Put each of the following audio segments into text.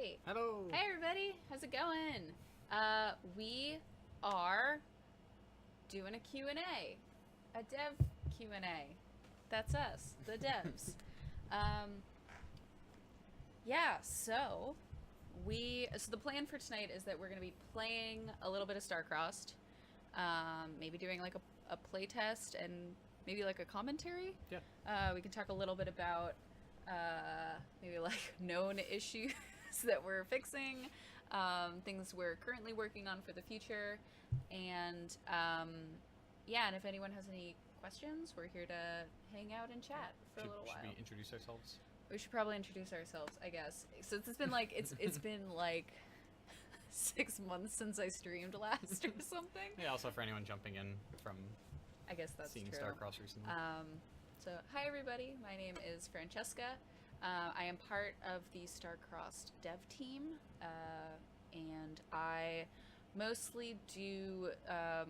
Hey. Hello. Hey everybody, how's it going? We are doing a Q&A. A dev Q&A. That's us, the devs. Yeah, so the plan for tonight is that we're going to be playing a little bit of StarCrossed. Maybe doing like a play test and maybe like a commentary. Yeah. We can talk a little bit about maybe like known issues that we're fixing, things we're currently working on for the future, and yeah, and if anyone has any questions, we're here to hang out and chat for a little while. Should we introduce ourselves? We should probably introduce ourselves, I guess. So it's been like it's been like 6 months since I streamed last or something. Yeah, also for anyone jumping in from I guess that's seeing true. StarCrossed recently. So hi everybody, my name is Francesca. I am part of the StarCrossed dev team, and I mostly do I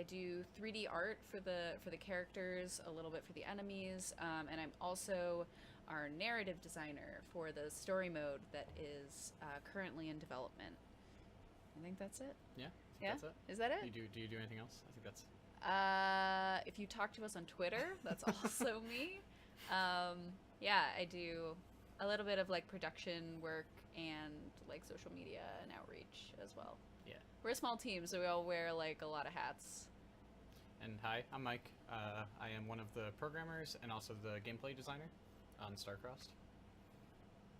do 3D art for the characters, a little bit for the enemies, and I'm also our narrative designer for the story mode that is currently in development. I think that's it. Yeah. That's it. Is that it? Do you do anything else? I think that's. If you talk to us on Twitter, that's also me. Yeah, I do a little bit of like production work and like social media and outreach as well. Yeah. We're a small team, so we all wear like a lot of hats. And hi, I'm Mike. I am one of the programmers and also the gameplay designer on StarCrossed.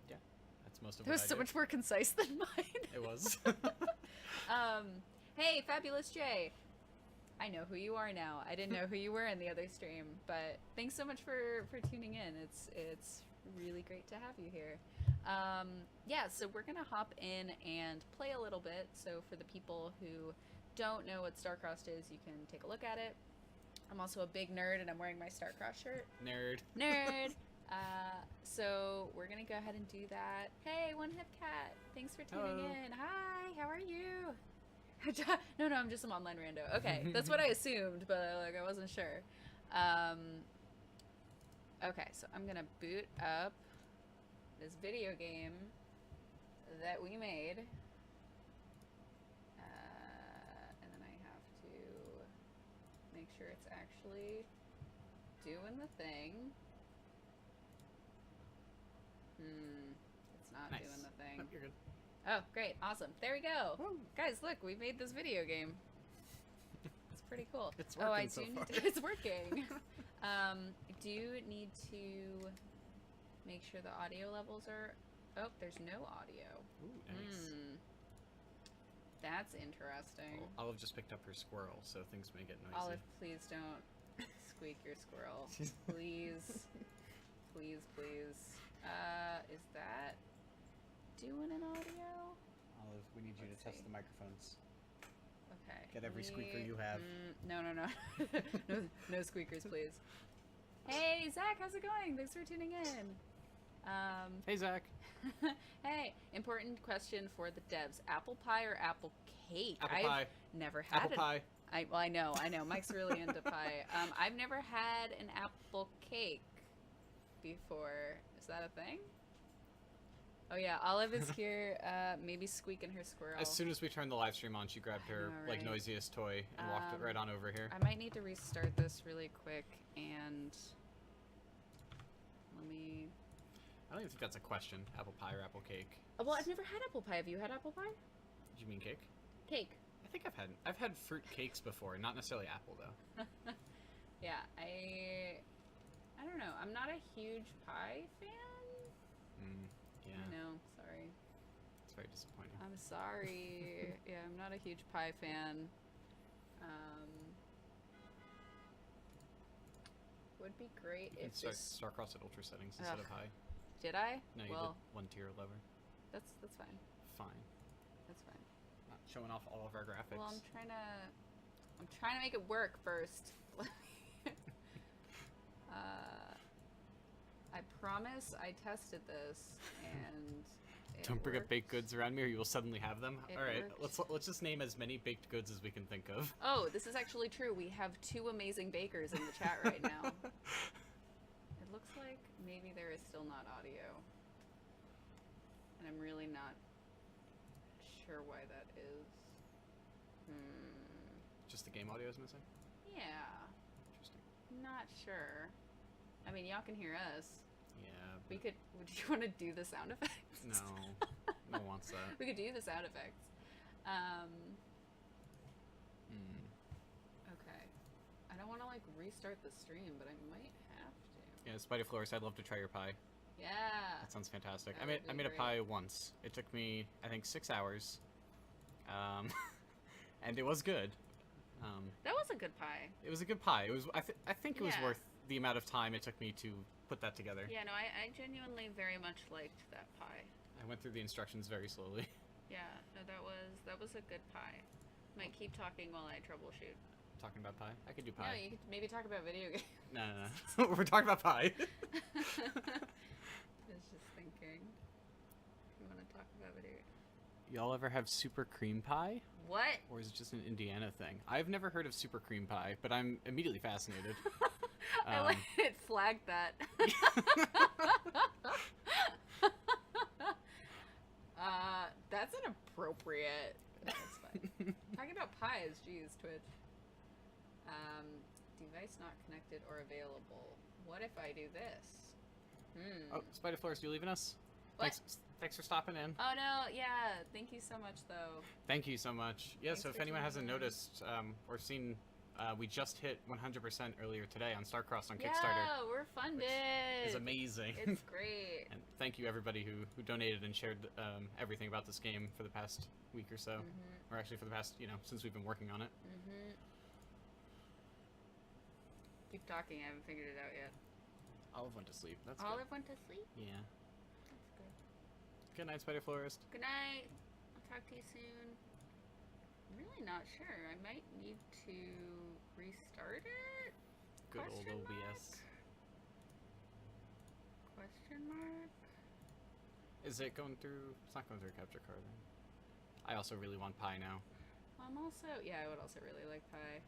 Yeah, that's most of It what was I so do. much more concise than mine. It was. Hey, Fabulous Jay. I know who you are now. I didn't know who you were in the other stream, but thanks so much for tuning in. It's really great to have you here. Yeah, so we're gonna hop in and play a little bit. So for the people who don't know what StarCrossed is, you can take a look at it. I'm also a big nerd, and I'm wearing my StarCrossed shirt. Nerd. So we're gonna go ahead and do that. Hey, One Hip Cat, thanks for tuning in. Hi, how are you? No, I'm just some online rando. Okay, that's what I assumed, but like I wasn't sure. Okay, so I'm gonna boot up this video game that we made, and then I have to make sure it's actually doing the thing. It's not Nice. doing the thing. Oh, you're good. Oh, great. Awesome. There we go. Woo. Guys, look, we made this video game. It's pretty cool. It's working I so do far. need to, it's working. I do need to make sure the audio levels are... Oh, there's no audio. Ooh, nice. That's interesting. Well, Olive just picked up her squirrel, so things may get noisy. Olive, please don't squeak your squirrel. Please. Please. Is that doing an audio? Olive, we need you Let's to test see. the microphones. Okay. Get every squeaker you have. No. No squeakers, please. Hey, Zach, how's it going? Thanks for tuning in. Hey, Zach. Hey, important question for the devs. Apple pie or apple cake? Apple pie. Never had Apple pie. I know. Mike's really into pie. I've never had an apple cake before. Is that a thing? Oh yeah, Olive is here, maybe squeaking her squirrel. As soon as we turned the live stream on, she grabbed her know, like right? noisiest toy and walked it right on over here. I might need to restart this really quick, and let me... I don't even think that's a question. Apple pie or apple cake? Well, I've never had apple pie. Have you had apple pie? Did you mean cake? Cake. I think I've had fruit cakes before, not necessarily apple though. Yeah, I don't know. I'm not a huge pie fan. Yeah. I know. Sorry. It's very disappointing. I'm sorry. Yeah, I'm not a huge pie fan. Would be great You can if start this... StarCrossed at ultra settings instead of high. Did I? No, you well, did one tier lower. that's fine. Fine. That's fine. Not showing off all of our graphics. Well, I'm trying to make it work first. I promise I tested this and it Don't bring up worked. baked goods around me, or you will suddenly have them. It All right, worked. let's just name as many baked goods as we can think of. Oh, this is actually true. We have 2 amazing bakers in the chat right now. It looks like maybe there is still not audio. And I'm really not sure why that is. Just the game audio is missing? Yeah. Interesting. Not sure. I mean, y'all can hear us. Yeah. We could. Would you want to do the sound effects? No. No one wants that. We could do the sound effects. Okay. I don't want to like restart the stream, but I might have to. Yeah, Spidey Flores, I'd love to try your pie. Yeah. That sounds fantastic. That I would be made a great. pie once. It took me, I think, 6 hours. And it was good. That was a good pie. It was a good pie. It was. I think it was Yeah. worth the amount of time it took me to put that together. Yeah, no, I genuinely very much liked that pie. I went through the instructions very slowly. Yeah, no, that was a good pie. Might keep talking while I troubleshoot. Talking about pie? I could do No, pie. you could maybe talk about video games. No. We're talking about pie. I was just thinking. You want to talk about video games? Y'all ever have super cream pie? What? Or is it just an Indiana thing? I've never heard of super cream pie, but I'm immediately fascinated. I like it flagged that. That's inappropriate. No, it's fine. Talking about pies, geez, Twitch. Device not connected or available. What if I do this? Oh, Spider Flores, you leaving us? What? Thanks for stopping in. Oh no, yeah. Thank you so much, though. Thank you so much. Yeah, Thanks so if for anyone hasn't tuning in. noticed or seen, we just hit 100% earlier today on StarCrossed on Kickstarter. Yeah, we're funded. It's amazing. It's great. And thank you everybody who donated and shared everything about this game for the past week or so. Or actually for the past, since we've been working on it. Keep talking. I haven't figured it out yet. Olive went to sleep. That's Olive good. went to sleep. Yeah. That's good. Good night, Spider Florist. Good night. I'll talk to you soon. I'm really not sure. I might need to restart it? Good old Question OBS. mark? Question mark? Is it going through? It's not going through a capture card. Then. I also really want pie now. I'm also, yeah, I would also really like pie.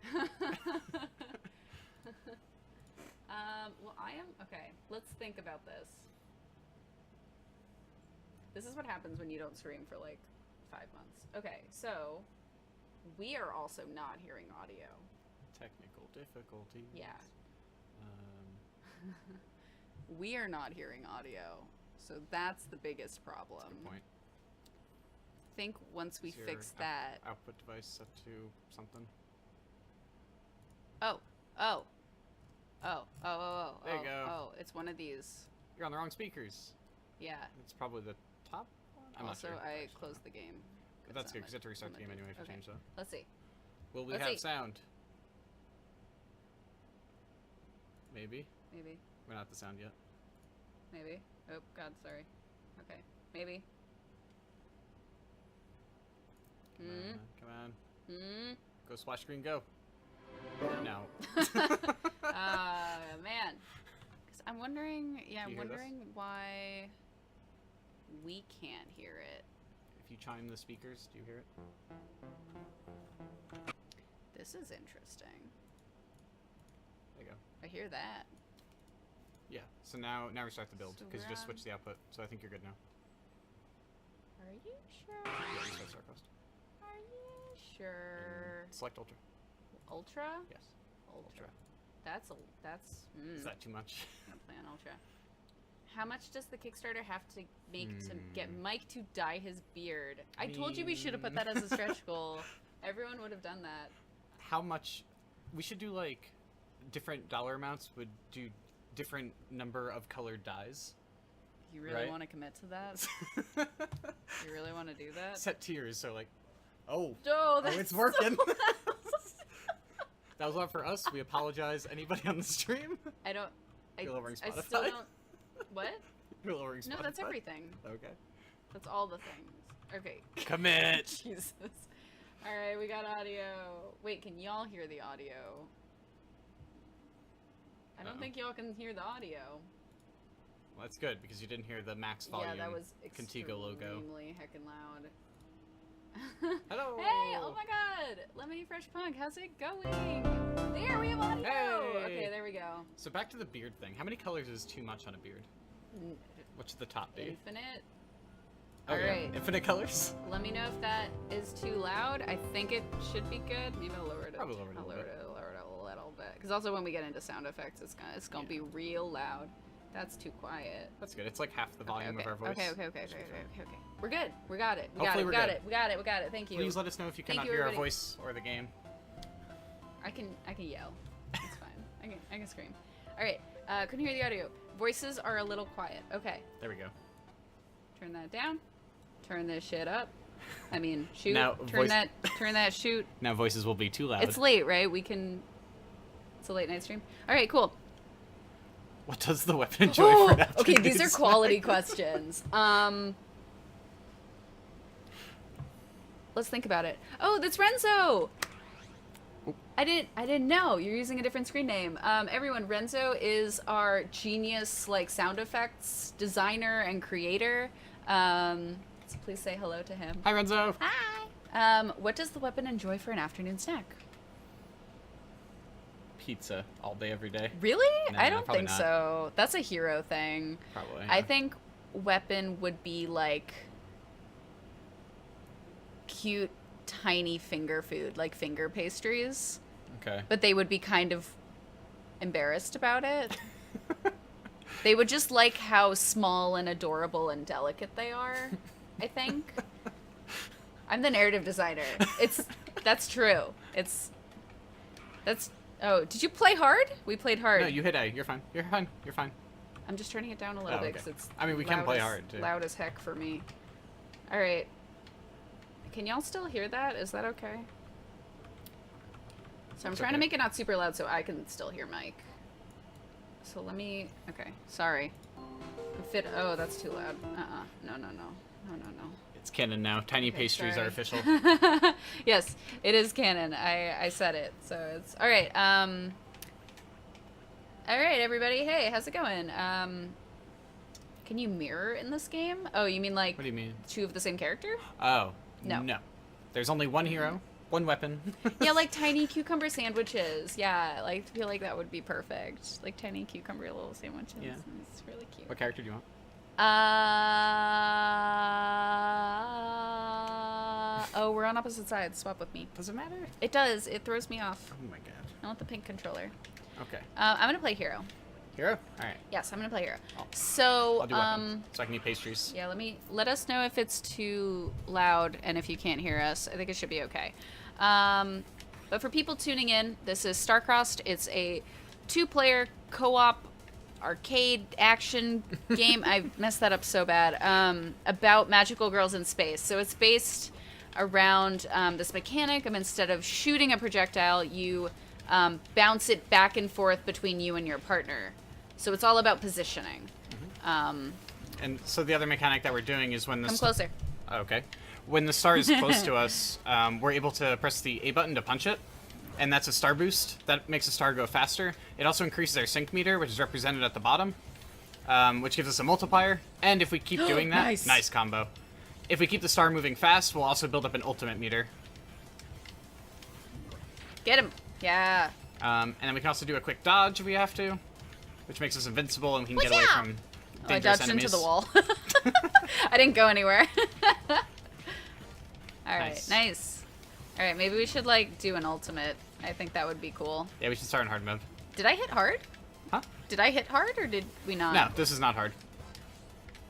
Well, okay, let's think about this. This is what happens when you don't stream for like 5 months. Okay, so we are also not hearing audio. Technical difficulties. Yeah. We are not hearing audio. So that's the biggest problem. Good point. I think once we Is your fix that. output device set to something? Oh. There you go. Oh, it's one of these. You're on the wrong speakers. Yeah. It's probably the top one? I'm Also, not sure. I closed the game. But that's good because you have to restart the game anyway if you change that. Let's see. Will we Let's have see. sound? Maybe. Maybe. We're not at the sound yet. Maybe. Oh, God, sorry. Okay. Maybe. Come on. Go splash screen, go. No. Man. 'Cause I'm wondering, Do you hear this? why we can't hear it. If you chime the speakers, do you hear it? This is interesting. There you go. I hear that. Yeah. So now restart the build So because you we're just on- switched the output. So I think you're good now. Are you sure? Yeah, restart StarCrossed. Are you sure? Select Ultra. Ultra? Yes. Ultra. That's Is that too much? I'm gonna play on Ultra. How much does the Kickstarter have to make to get Mike to dye his beard? I told you we should have put that as a stretch goal. Everyone would have done that. How much? We should do like different dollar amounts would do different number of colored dyes. You really Right? want to commit to that? You really want to do that? Set tiers, so like, oh, That's it's working. so loud. That was a lot for us. We apologize. Anybody on the stream? I You're lowering still Spotify? don't. What? You're lowering Spotify. No, that's everything. Okay. That's all the things. Okay. Commit. Jesus. All right, we got audio. Wait, can y'all hear the audio? I don't think y'all can hear the audio. Well, that's good because you didn't hear the max volume. Yeah, that was Contigo logo. extremely heckin' loud. Hello. Hey! Oh my God! Lemony Fresh Punk, how's it going? There, we have audio. Hey! Okay, there we go. So back to the beard thing. How many colors is too much on a beard? What should the top be? Infinite. Oh, yeah. Alright. Infinite colors. Let me know if that is too loud. I think it should be good. Maybe I'll lower it. Probably lower it a I'll little lower it a little bit. Because also when we get into sound effects, it's gonna be real loud. That's too quiet. That's good. It's like half the volume of our voice. Okay. We're good. We got it. We got Hopefully it. we're We got good. it. We got it. We got it. Thank you. Please let us know if you Thank cannot you, hear our everybody. voice or the game. I can yell. It's fine. I can scream. All right. Couldn't hear the audio. Voices are a little quiet. Okay. There we go. Turn that down. Turn this shit up. I mean, shoot. Now, turn that shoot. Now voices will be too loud. It's late, right? It's a late night stream. All right, cool. What does the weapon enjoy for an Okay, afternoon these are snack? quality questions. Let's think about it. Oh, that's Renzo. I didn't know. You're using a different screen name. Everyone, Renzo is our genius like sound effects designer and creator. So please say hello to him. Hi, Renzo. Hi. What does the weapon enjoy for an afternoon snack? Pizza all day, every day. Really? Nah, I don't probably think not. so. That's a hero thing. Probably. I yeah. think weapon would be like cute, tiny finger food, like finger pastries. Okay. But they would be kind of embarrassed about it. They would just like how small and adorable and delicate they are, I think. I'm the narrative designer. That's true. Oh, did you play hard? We played hard. No, you hit A. You're fine. You're fine. You're fine. I'm just turning it down a little bit okay. because it's. I mean, we can loud play as- hard, too. Loud as heck for me. All right. Can y'all still hear that? Is that okay? So I'm It's trying to okay. make it not super loud so I can still hear Mike. So let me. Okay. Sorry. Oh, that's too loud. No. It's canon now. Tiny Okay, pastries sorry. are official. Yes, it is canon. I said it. So it's all right. All right, everybody. Hey, how's it going? Can you mirror in this game? Oh, you mean like What do you mean? two of the same character? Oh. No. No. There's only one hero, one weapon. Yeah, like tiny cucumber sandwiches. Yeah, like I feel like that would be perfect. Like tiny cucumber little sandwiches. Yeah. It's really cute. What character do you want? Oh, we're on opposite sides. Swap with me. Does it matter? It does. It throws me off. Oh my god. I want the pink controller. Okay. I'm gonna play hero. Hero? Alright. Yes, I'm gonna play hero. I'll So, do weapon. So I can eat pastries. yeah, let us know if it's too loud and if you can't hear us. I think it should be okay. But for people tuning in, this is StarCrossed. It's a 2-player co-op arcade action game. I messed that up so bad. About magical girls in space. So it's based around this mechanic of instead of shooting a projectile, you bounce it back and forth between you and your partner. So it's all about positioning. And so the other mechanic that we're doing is when the Come closer. Okay. When the star is close to us, we're able to press the A button to punch it, and that's a star boost. That makes the star go faster. It also increases our sync meter, which is represented at the bottom, which gives us a multiplier. And if we keep doing that, Nice. combo. If we keep the star moving fast, we'll also build up an ultimate meter. Get him. Yeah. And then we can also do a quick dodge if we have to, which makes us invincible and we can get away from Oh, I dangerous dodged enemies. into the wall. I didn't go anywhere. All right, Nice. nice. All right, maybe we should like do an ultimate. I think that would be cool. Yeah, we should start in hard mode. Did I hit hard? Huh? Did I hit hard or did we not? No, this is not hard.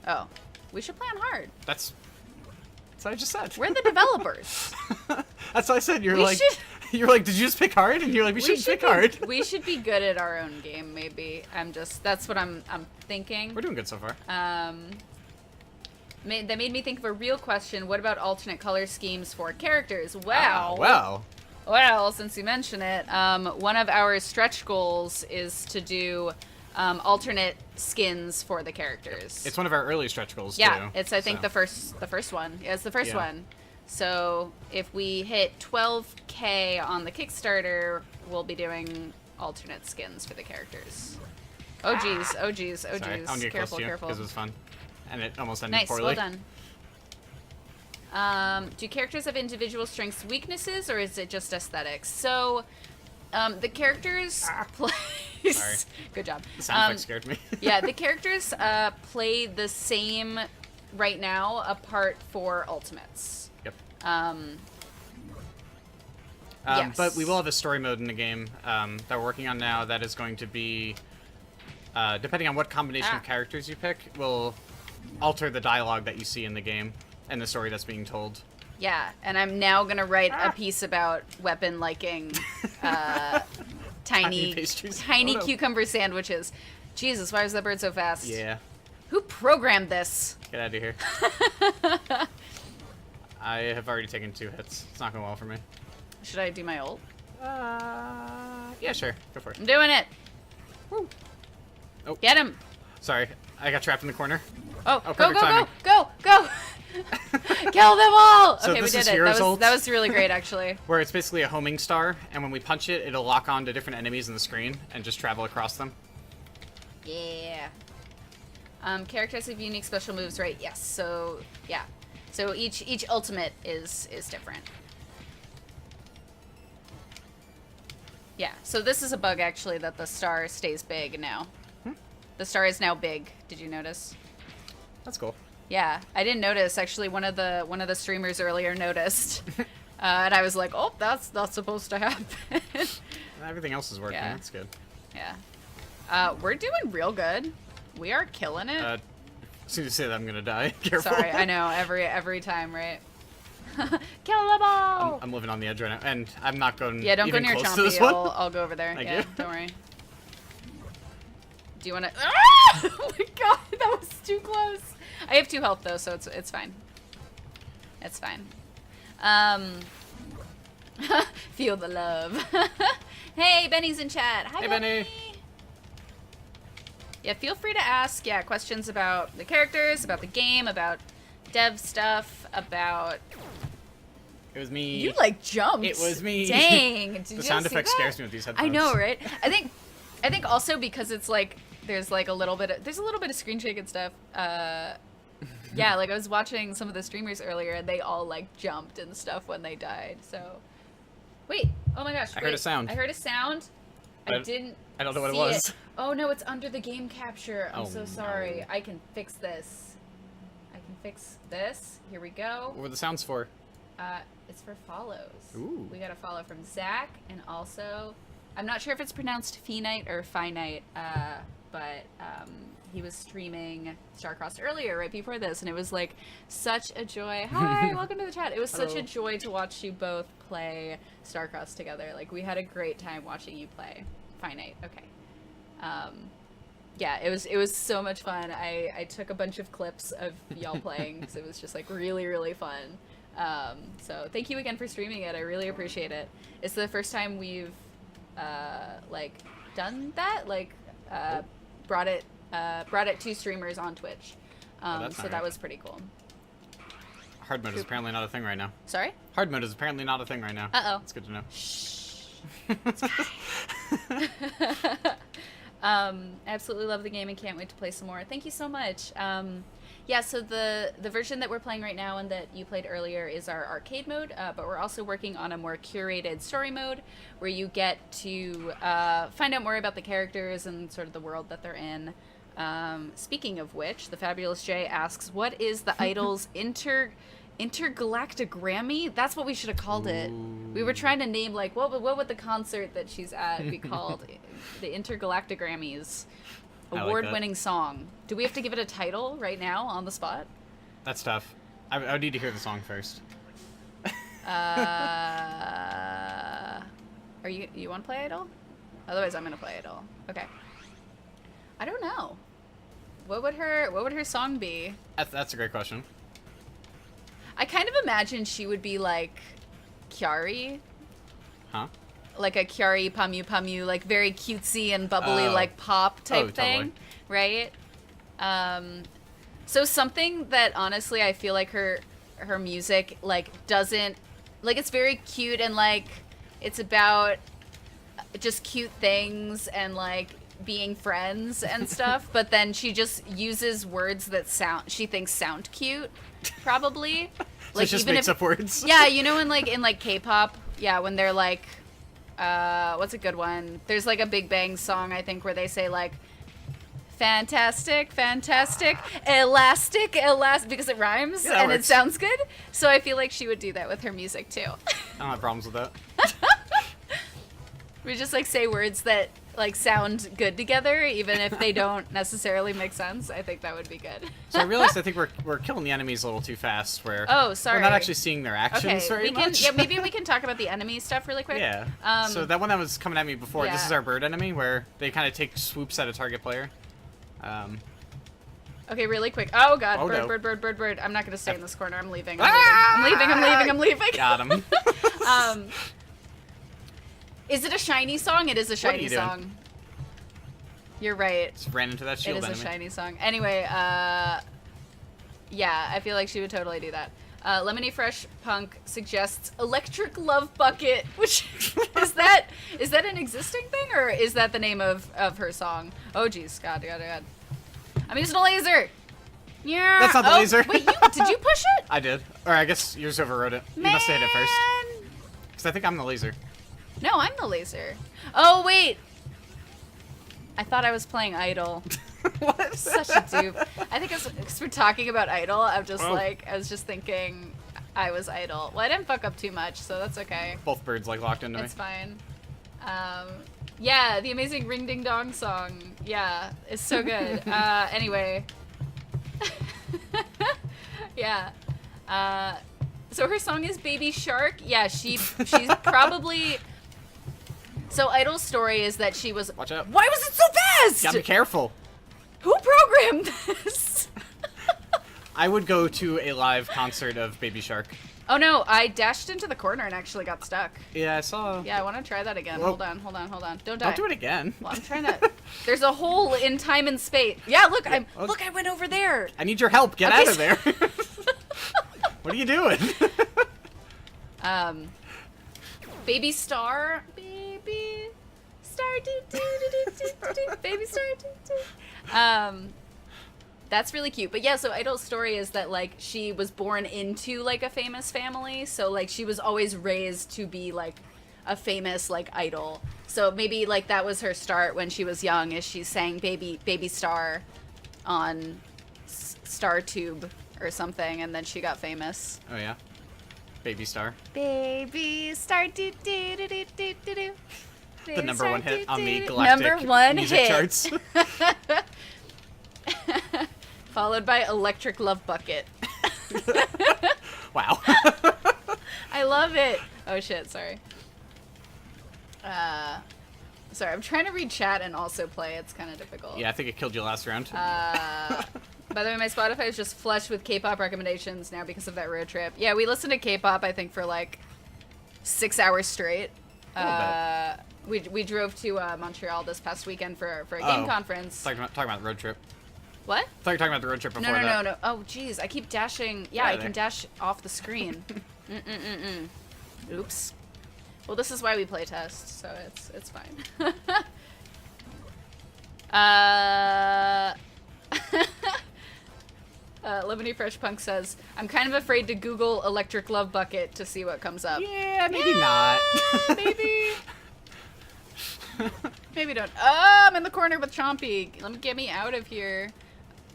Oh, we should play on hard. That's what I just said. We're the developers. That's what I said. You're We like, should- you're like, did you just pick hard? And you're like, we should pick hard. We should be good at our own game. Maybe that's what I'm thinking. We're doing good so far. That made me think of a real question. What about alternate color schemes for characters? Wow. Well, since you mention it, one of our stretch goals is to do alternate skins for the characters. It's one of our early stretch goals yeah, too. it's I think so. the first one. Yeah, it's the first Yeah. one. So if we hit 12K on the Kickstarter, we'll be doing alternate skins for the characters. Oh geez, oh geez, oh Sorry, geez. I want to get Careful, close to you careful. because it was fun, and it almost ended Nice, poorly. well done. Do characters have individual strengths, weaknesses, or is it just aesthetics? So, the characters play. Sorry. Good job. The sound effect scared me. Yeah, the characters play the same right now, apart for ultimates. Yep. Yes. But we will have a story mode in the game that we're working on now that is going to be, depending on what combination of characters you pick, will alter the dialogue that you see in the game and the story that's being told. Yeah, and I'm now going to write a piece about weapon liking tiny cucumber sandwiches. Jesus, why was that bird so fast? Yeah. Who programmed this? Get out of here. I have already taken 2 hits. It's not going well for me. Should I do my ult? Yeah, sure. Go for it. I'm doing it. Woo. Oh. Get him. Sorry, I got trapped in the corner. Oh, Oh, go, perfect go, timing. go, go, go. Kill them all. So Okay, we this did is it. Hero's ult? That was really great, actually. Where it's basically a homing star, and when we punch it, it'll lock on to different enemies in the screen and just travel across them. Yeah. Characters have unique special moves, right? Yes. So yeah. So each ultimate is different. Yeah. So this is a bug actually that the star stays big now. The star is now big. Did you notice? That's cool. Yeah, I didn't notice. Actually, one of the streamers earlier noticed, and I was like, "Oh, that's not supposed to happen." Everything else is working. Yeah. That's good. Yeah. We're doing real good. We are killing it. As soon as you say that, I'm gonna die. Careful. Sorry, I know. Every time, right? Kill them all! I'm living on the edge right now, and I'm not going. Yeah, don't go even near close to this Chompy. one. I'll go over there. Thank yeah, you. don't worry. Do you want to? Ah! Oh my god, that was too close. I have 2 health though, so it's fine. It's fine. Feel the love. Hey, Benny's in chat. Hi, Hey, Benny. Yeah, feel free to ask, questions about the characters, about the game, about dev stuff, about... It was me. You, like, jumped. It was me. Dang. Did The you sound see effect that? scares me with these headphones. I know, right? I think also because it's, like, there's, like, a little bit of screen shake and stuff. Yeah, like, I was watching some of the streamers earlier, and they all, like, jumped and stuff when they died, so... Wait. Oh, my gosh. I heard a sound. I heard a sound. I But didn't I don't know what it see was. Oh, no, it's under the game capture. I'm Oh, so sorry. no. I can fix this. I can fix this. Here we go. What were the sounds for? It's for follows. Ooh. We got a follow from Zach, and also, I'm not sure if it's pronounced Finite or Finite, but he was streaming StarCrossed earlier, right before this, and it was like such a joy. Hi, welcome to the chat. It was such a joy to watch you both play StarCrossed together. Like, we had a great time watching you play. Finite, okay. Yeah, it was so much fun. I took a bunch of clips of y'all playing because it was just like really, really fun. So thank you again for streaming it. I really appreciate it. It's the first time we've like done that, like brought it to streamers on Twitch. That's So not that right. was pretty cool. Hard mode is apparently not a thing right now. Sorry? Hard mode is apparently not a thing right now. Uh-oh. That's good to know. Absolutely love the game and can't wait to play some more. Thank you so much. Yeah, so the version that we're playing right now and that you played earlier is our arcade mode, but we're also working on a more curated story mode where you get to find out more about the characters and sort of the world that they're in. Speaking of which, the Fabulous Jay asks, what is the idol's intergalactic Grammy? That's what we should have called it. We were trying to name, like, what would the concert that she's at be called? The Intergalactic Grammys. I like Award-winning song. Do we have to give it a title right now on the spot? That's tough. I would need to hear the song first. Are you want to play Idol? Otherwise, I'm gonna play Idol. Okay. I don't know. What would her song be? That's a great question. I kind of imagine she would be like Kyari. Huh? Like a Kyari Pamu Pamu, like very cutesy and bubbly, like pop type thing, totally. right? So something that honestly I feel like her music like doesn't, like, it's very cute and like it's about just cute things and like being friends and stuff, but then she just uses words that she thinks sound cute, probably. So Like, it just even makes if, up words. yeah, you know, in like K-pop, yeah, when they're like, what's a good one? There's like a Big Bang song, I think, where they say like Fantastic, elastic, because it rhymes Yeah, that and it works. sounds good. So I feel like she would do that with her music too. I don't have problems with that. We just like say words that like sound good together, even if they don't necessarily make sense. I think that would be good. So I realized I think we're killing the enemies a little too fast. Where Oh, sorry. we're not actually seeing their actions very we can. much. Yeah, maybe we can talk about the enemy stuff really quick. Yeah. Um, So that one that was coming at me before, this yeah. is our bird enemy, where they kind of take swoops at a target player. Okay, really quick. Oh god, Oh, bird, no. bird. I'm not gonna stay in this corner. I'm leaving. Ah! I'm leaving. Got him. Is it a shiny song? It is a What are shiny you doing? song. You're right. Just ran into that It shield is enemy. a shiny song. Anyway, yeah, I feel like she would totally do that. Lemony Fresh Punk suggests Electric Love Bucket, which is that an existing thing, or is that the name of her song? Oh jeez, God. I'm using a laser. Yeah. That's not the laser. Wait, did you push it? I did. Or I guess yours overrode it. You must have hit it first. Because I think I'm the laser. No, I'm the laser. Oh wait. I thought I was playing Idol. What? Such a dupe. I think because we're talking about Idol, I'm just Oh. like, I was just thinking I was Idol. Well, I didn't fuck up too much, so that's okay. Both birds like locked into me. It's fine. Yeah, the amazing Ring Ding Dong song. Yeah, it's so good. Anyway. Yeah. So her song is Baby Shark. Yeah, she's probably... So Idol's story is that she was... Watch out. Why was it so fast? Gotta be careful. Who programmed this? I would go to a live concert of Baby Shark. Oh no, I dashed into the corner and actually got stuck. Yeah, I saw. Yeah, I want to try that again. Whoa. Hold on. Don't die. Don't do it again. Well, I'm trying to... There's a hole in time and space. Yeah, look, Oh. I went over there. I need your help. Get Okay, out of there. What are you doing? Baby Star. Baby Star. Baby Star. That's really cute. But yeah, so Idol's story is that like she was born into like a famous family, so like she was always raised to be like a famous like idol. So maybe like that was her start when she was young, is she sang Baby Star on StarTube or something, and then she got famous. Oh yeah, Baby Star. Baby Star, do do do do do do do. The number one hit on the galactic Number one music hit. charts. Followed by Electric Love Bucket. Wow. I love it. Oh shit, sorry. Sorry, I'm trying to read chat and also play. It's kind of difficult. Yeah, I think it killed you last round. By the way, my Spotify is just flush with K-pop recommendations now because of that road trip. Yeah, we listened to K-pop, I think, for like 6 hours straight. We drove to Montreal this past weekend for a game conference. Talking about the road trip. What? I thought you were talking about the road trip before that. No. Oh, jeez. I keep dashing. Yeah, I can dash off the screen. Oops. Well, this is why we play test, so it's fine. Lemony Fresh Punk says, I'm kind of afraid to Google Electric Love Bucket to see what comes up. Yeah, maybe not. Maybe. Maybe don't. Oh, I'm in the corner with Chompy. Get me out of here.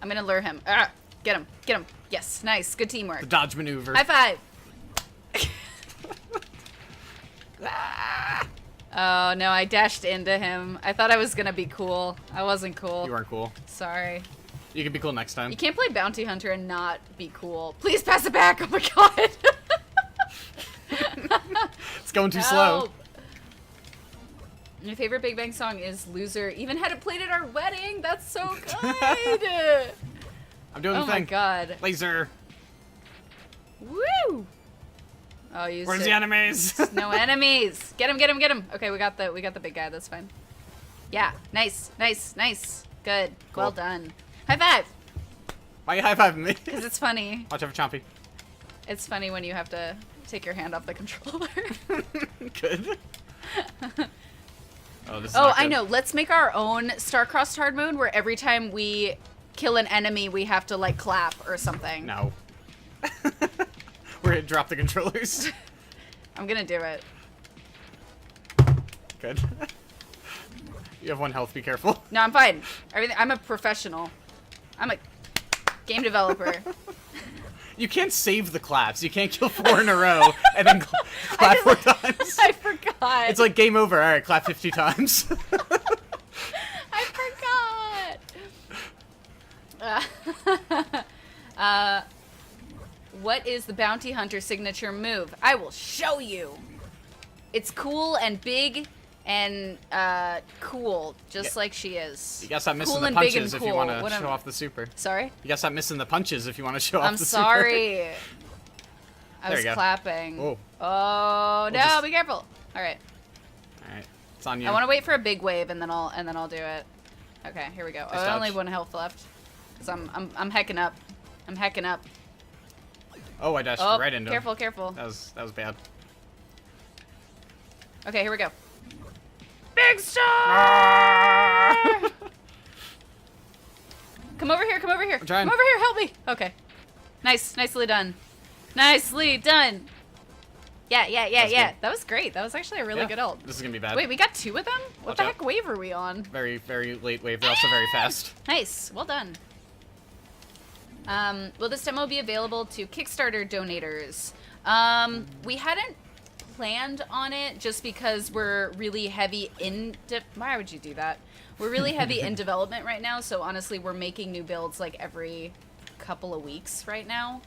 I'm gonna lure him. Ah, get him. Yes, nice. Good teamwork. The dodge maneuver. High five. Oh no, I dashed into him. I thought I was gonna be cool. I wasn't cool. You weren't cool. Sorry. You can be cool next time. You can't play Bounty Hunter and not be cool. Please pass it back. Oh my god. It's going too slow. Help. My favorite Big Bang song is Loser. Even had it played at our wedding. That's so good. I'm doing Oh the my thing. god. Laser. Woo! Oh, you Where's the enemies? No enemies. Get him. Okay, we got the big guy. That's fine. Yeah. Nice. Good. Cool. Well done. High five. Why are you high-fiving me? Because it's funny. Watch out for Chompy. It's funny when you have to take your hand off the controller. Good. Oh, this is Oh, not I good. know. Let's make our own StarCrossed Hard Mode where every time we kill an enemy, we have to like clap or something. No. We're gonna drop the controllers. I'm gonna do it. Good. You have 1 health. Be careful. No, I'm fine. I'm a professional. I'm a game developer. You can't save the claps. You can't kill 4 in a row and then clap 4 times. I forgot. It's like game over. All right, clap 50 times. I forgot. What is the bounty hunter signature move? I will show you. It's cool and big and cool, just like she is. You gotta stop missing cool the and big punches and if you cool. want to show off the super. Sorry? You gotta stop missing the punches if you want to show off I'm the sorry. I There was you go. clapping. Oh. Oh, no, just- be careful. All right. super. All right, it's on you. I want to wait for a big wave and then I'll do it. Okay, here we go. Nice I only dodge. have 1 health left. Cuz I'm hecking up. I'm hecking up. Oh, I dashed Oh, right into him. careful, careful. That was bad. Okay, here we go. Big star! Come over here, come over here. I'm trying. Come over here, help me. Okay. Nice, nicely done. Nicely done. Yeah. Good. That was great. That was actually a really good ult. This is gonna be bad. Wait, we got 2 of them? What Watch the out. heck wave are we on? Very, very late wave. They're also very fast. Nice, well done. Will this demo be available to Kickstarter donators? We hadn't planned on it just because we're really heavy in... Why would you do that? We're really heavy in development right now, so honestly, we're making new builds like every couple of weeks right now.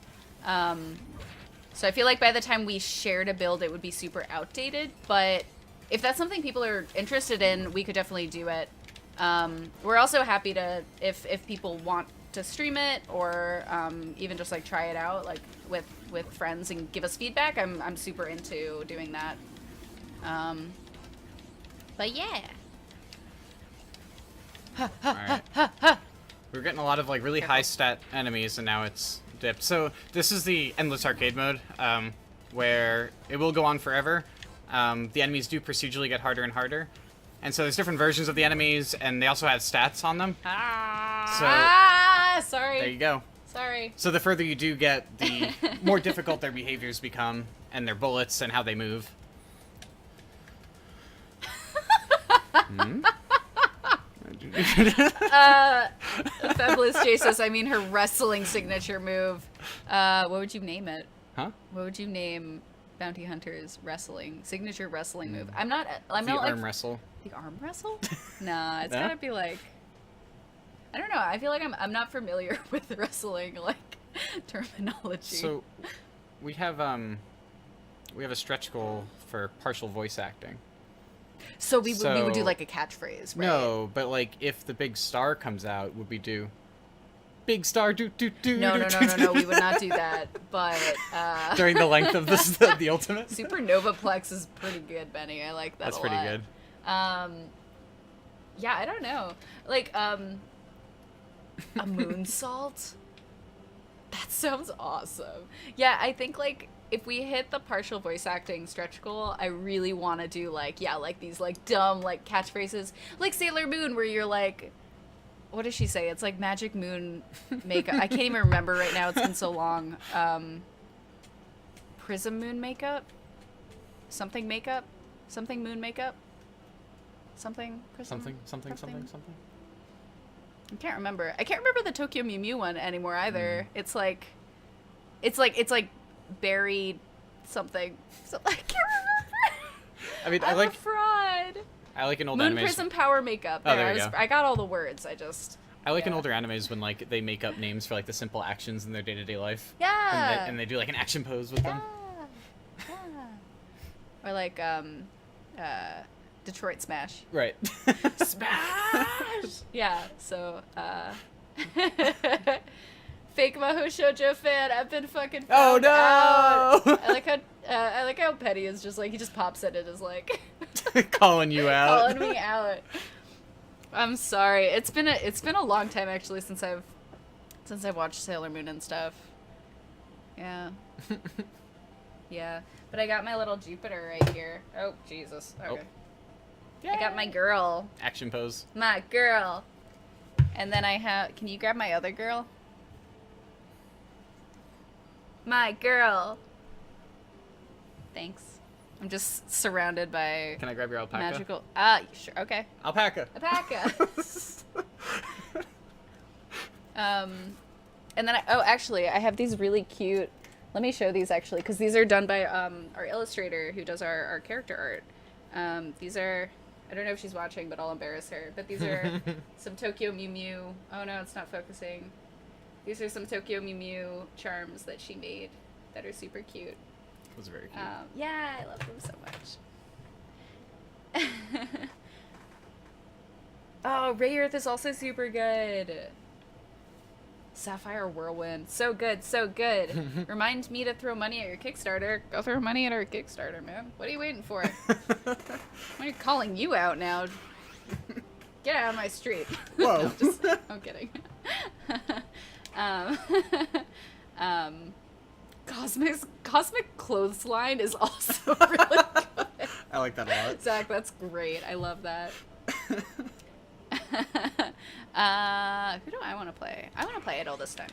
So I feel like by the time we shared a build, it would be super outdated, but if that's something people are interested in, we could definitely do it. We're also happy to, if people want to stream it or even just like try it out like with friends and give us feedback, I'm super into doing that. But yeah. Alright. We're getting a lot of like really high stat enemies and now it's dipped. So this is the endless arcade mode, where it will go on forever. The enemies do procedurally get harder and harder. And so there's different versions of the enemies and they also have stats on them. Sorry. There you go. Sorry. So the further you do get, the more difficult their behaviors become and their bullets and how they move. Fabulous Jesus, I mean her wrestling signature move. What would you name it? Huh? What would you name Bounty Hunter's signature wrestling move? I'm The not arm like, wrestle. the arm wrestle? Nah, it's No? gotta be like, I don't know. I feel like I'm not familiar with wrestling like terminology. So we have a stretch goal for partial voice acting. So we would do So- like a catchphrase, right? No, but like if the big star comes out, would we do big star do do do? No, we would not do that. But During the length of the ultimate. Supernova Plex is pretty good, Benny. I like that. That's a pretty lot. good. Yeah, I don't know. Like, a moonsault? That sounds awesome. Yeah, I think, like, if we hit the partial voice acting stretch goal, I really want to do, like, yeah, like, these, like, dumb, like, catchphrases. Like Sailor Moon, where you're, like... What does she say? It's, like, Magic Moon makeup. I can't even remember right now. It's been so long. Prism Moon makeup? Something makeup? Something Moon makeup? Something? Prism? Something. I can't remember. I can't remember the Tokyo Mew Mew one anymore either. It's like buried something. So I can't remember. I mean, I'm a fraud. I like an old Moon anime. Prism Power makeup. Oh, there we go. I got all the words. I just. I like in yeah. older animes when like they make up names for like the simple actions in their day-to-day life. Yeah. And they do like an action pose with them. Yeah. Or like Detroit Smash. Right. Smash. Yeah. So fake Mahou Shoujo fan. I've been fucking found out. I like how Petty is just like he just pops in and is like Calling you out. calling me out. I'm sorry. It's been a long time actually since I've watched Sailor Moon and stuff. Yeah. Yeah. But I got my little Jupiter right here. Oh Jesus. Okay. I got my girl. Action pose. My girl. And then I have... Can you grab my other girl? My girl. Thanks. I'm just surrounded by Can I grab your alpaca? magical. Sure. Okay. Alpaca. Alpaca. And then actually, I have these really cute. Let me show these actually, because these are done by our illustrator who does our character art. These are. I don't know if she's watching, but I'll embarrass her. But these are some Tokyo Mew Mew. Oh no, it's not focusing. These are some Tokyo Mew Mew charms that she made that are super cute. Those are very cute. Yeah, I love them so much. Oh, Ray Earth is also super good. Sapphire Whirlwind. So good, so good. Remind me to throw money at your Kickstarter. Go throw money at our Kickstarter, man. What are you waiting for? When you're calling you out now. Get out of my street. Whoa. No, I'm kidding. Cosmic Clothesline is also really good. I like that a lot. Zach, that's great. I love that. Who do I want to play? I want to play Idle this time.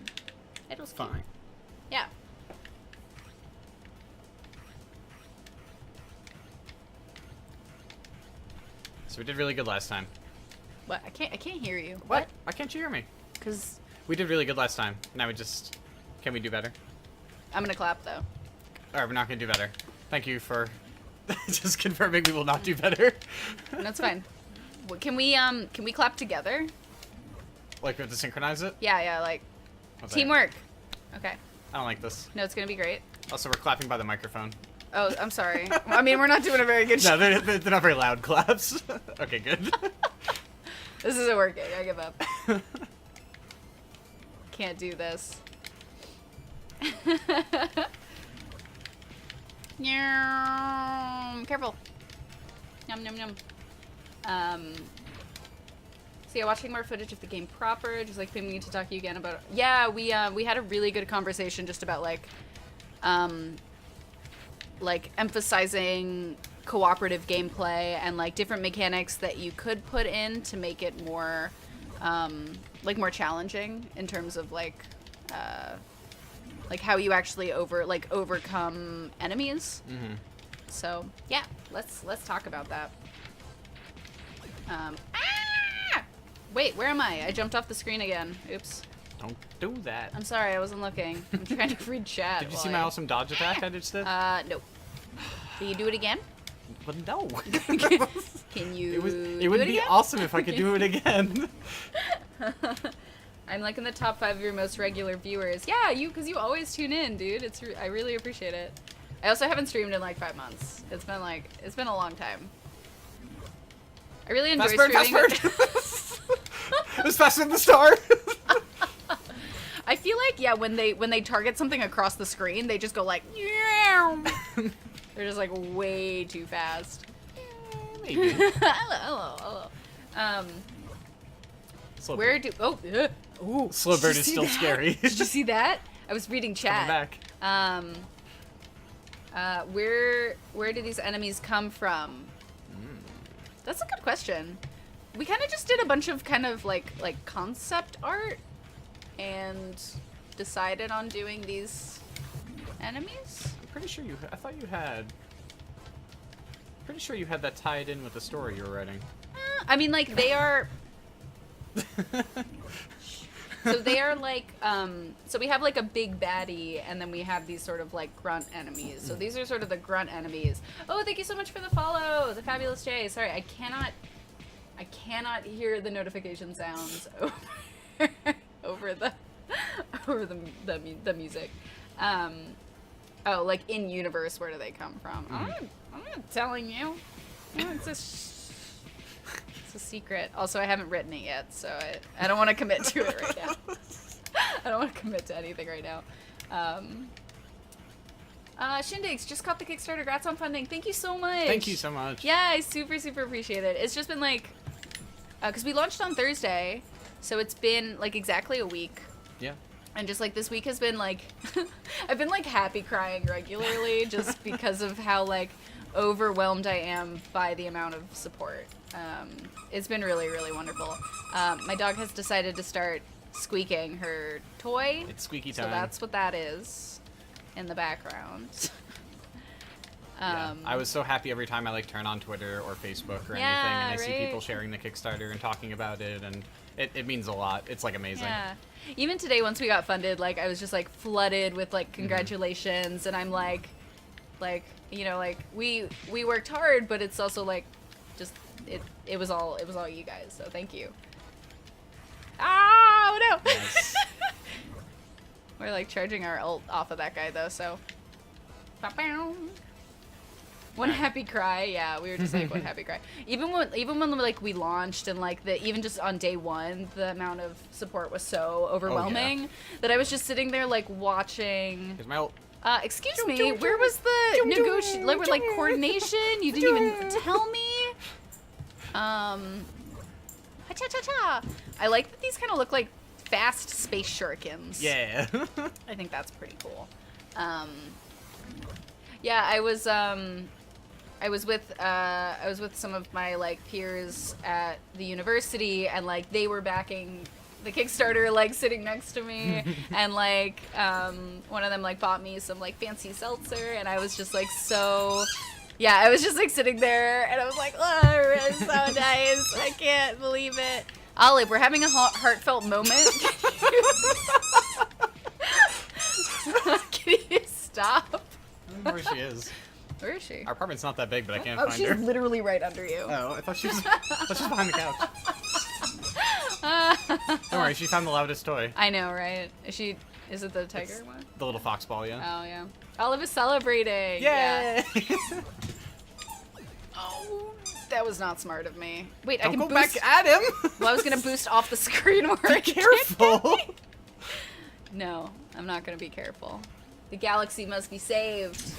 Idle's cute. Fine. Yeah. So we did really good last time. What? I can't hear you. What? Why can't you hear me? Because We did really good last time. Now we just... Can we do better? I'm gonna clap though. Alright, we're not gonna do better. Thank you for just confirming we will not do better. That's fine. Can we clap together? Like, we have to synchronize it? Yeah, like Okay. teamwork. Okay. I don't like this. No, it's gonna be great. Also, we're clapping by the microphone. Oh, I'm sorry. I mean, we're not doing a very good No, job. they're not very loud claps. Okay, good. This isn't working. I give up. Can't do this. Yum, careful. Yum, yum, yum. So yeah, watching more footage of the game proper, just like meaning to talk to you again about. Yeah, we had a really good conversation just about like emphasizing cooperative gameplay and like different mechanics that you could put in to make it more more challenging in terms of like how you actually overcome enemies. Mm-hmm. So yeah, let's talk about that. Wait, where am I? I jumped off the screen again. Oops. Don't do that. I'm sorry, I wasn't looking. I'm trying to read chat. Did you see my awesome dodge attack I just did? Nope. Can you do it again? But no. Can you? It would be awesome if I could do it again. I'm like in the top 5 of your most regular viewers. Yeah, because you always tune in, dude. I really appreciate it. I also haven't streamed in like 5 months. It's been a long time. I really enjoy streaming. Fast bird. It was faster than the star. I feel like when they target something across the screen, they just go like, yeah. They're just like way too fast. Maybe. Hello. Slow bird is still scary. Did you see that? I was reading chat. Coming back. Where do these enemies come from? That's a good question. We kind of just did a bunch of kind of like concept art and decided on doing these enemies. I'm pretty sure I thought you had. Pretty sure you had that tied in with the story you were writing. I mean, like they are. So they are like, so we have like a big baddie, and then we have these sort of like grunt enemies. So these are sort of the grunt enemies. Oh, thank you so much for the follow, the fabulous Jay. Sorry, I cannot hear the notification sounds over the music. Oh, like in universe, where do they come from? I'm not telling you. It's a secret. Also, I haven't written it yet, so I don't want to commit to it right now. I don't want to commit to anything right now. Shindigs just caught the Kickstarter. Congrats on funding. Thank you so much. Thank you so much. Yeah, I super appreciate it. It's just been like, because we launched on Thursday, so it's been like exactly a week. Yeah. And just like this week has been like, I've been like happy crying regularly just because of how like overwhelmed I am by the amount of support. It's been really wonderful. My dog has decided to start squeaking her toy. It's squeaky time. So that's what that is in the background. Yeah. I was so happy every time I like turn on Twitter or Facebook or anything, and I see people sharing the Kickstarter and talking about it, and it means a lot. It's like amazing. Yeah. Even today, once we got funded, like I was just like flooded with like congratulations, and I'm like, you know, like we worked hard, but it's also like just it was all you guys. So thank you. Oh no! Nice. We're like charging our ult off of that guy though, so. One happy cry, yeah. We were just like one happy cry. Even when like we launched and like even just on day one, the amount of support was so overwhelming that I was just sitting there like watching. Here's my ult. Excuse me, where was the negotiation? Like coordination? You didn't even tell me. Ha-cha-cha-cha. I like that these kind of look like fast space shurikens. Yeah. I think that's pretty cool. Yeah, I was with some of my like peers at the university, and like they were backing the Kickstarter, like sitting next to me, and like one of them like bought me some like fancy seltzer, and I was just like I was just like sitting there, and I was like, oh, it's so nice, I can't believe it. Olive, we're having a heartfelt moment. Can you stop? I don't know where she is. Where is she? Our apartment's not that big, but I can't Oh, find she's her. literally right under you. Oh, I thought she was behind the couch. Don't worry, she found the loudest toy. I know, right? Is it the tiger one? The little fox ball, yeah. Oh, yeah. Olive is celebrating. Yay! Yeah. Oh, that was not smart of me. Wait, Don't I can go boost. back at him! Well, I was gonna boost off the screen where I Be can't careful! get me. No, I'm not gonna be careful. The galaxy must be saved.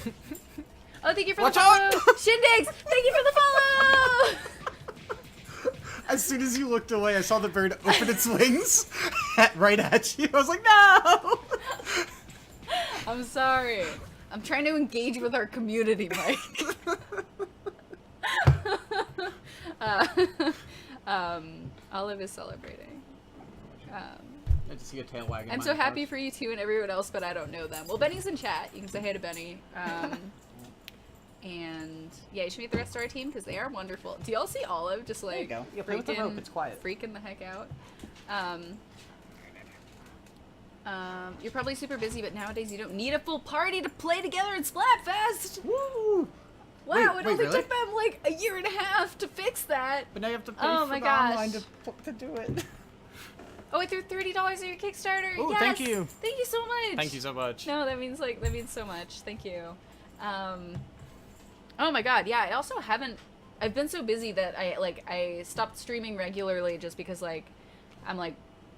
Oh, thank you for Watch the follow! out! Shindigs, thank you for the follow! As soon as you looked away, I saw the bird open its wings right at you. I was like, no! I'm sorry. I'm trying to engage with our community, Mike. Olive is celebrating. I just see a tail wagging. I'm so happy for you two and everyone else, but I don't know them. Well, Benny's in chat. You can say hey to Benny. And yeah, you should meet the rest of our team because they are wonderful. Do y'all see Olive just like There you go. Yeah, play with the rope. It's quiet. freaking the heck out? You're probably super busy, but nowadays you don't need a full party to play together in Splatfest. Woo! Wow, Wait, it only really? took them like a year and a half to fix that. But now you have to pay Oh for my the gosh. online to do it. Oh, I threw $30 on your Kickstarter. Ooh, yes! thank you. Thank you so much. Thank you so much. No, that means so much. Thank you. Oh my god, yeah, I also haven't. I've been so busy that I stopped streaming regularly just because like I'm like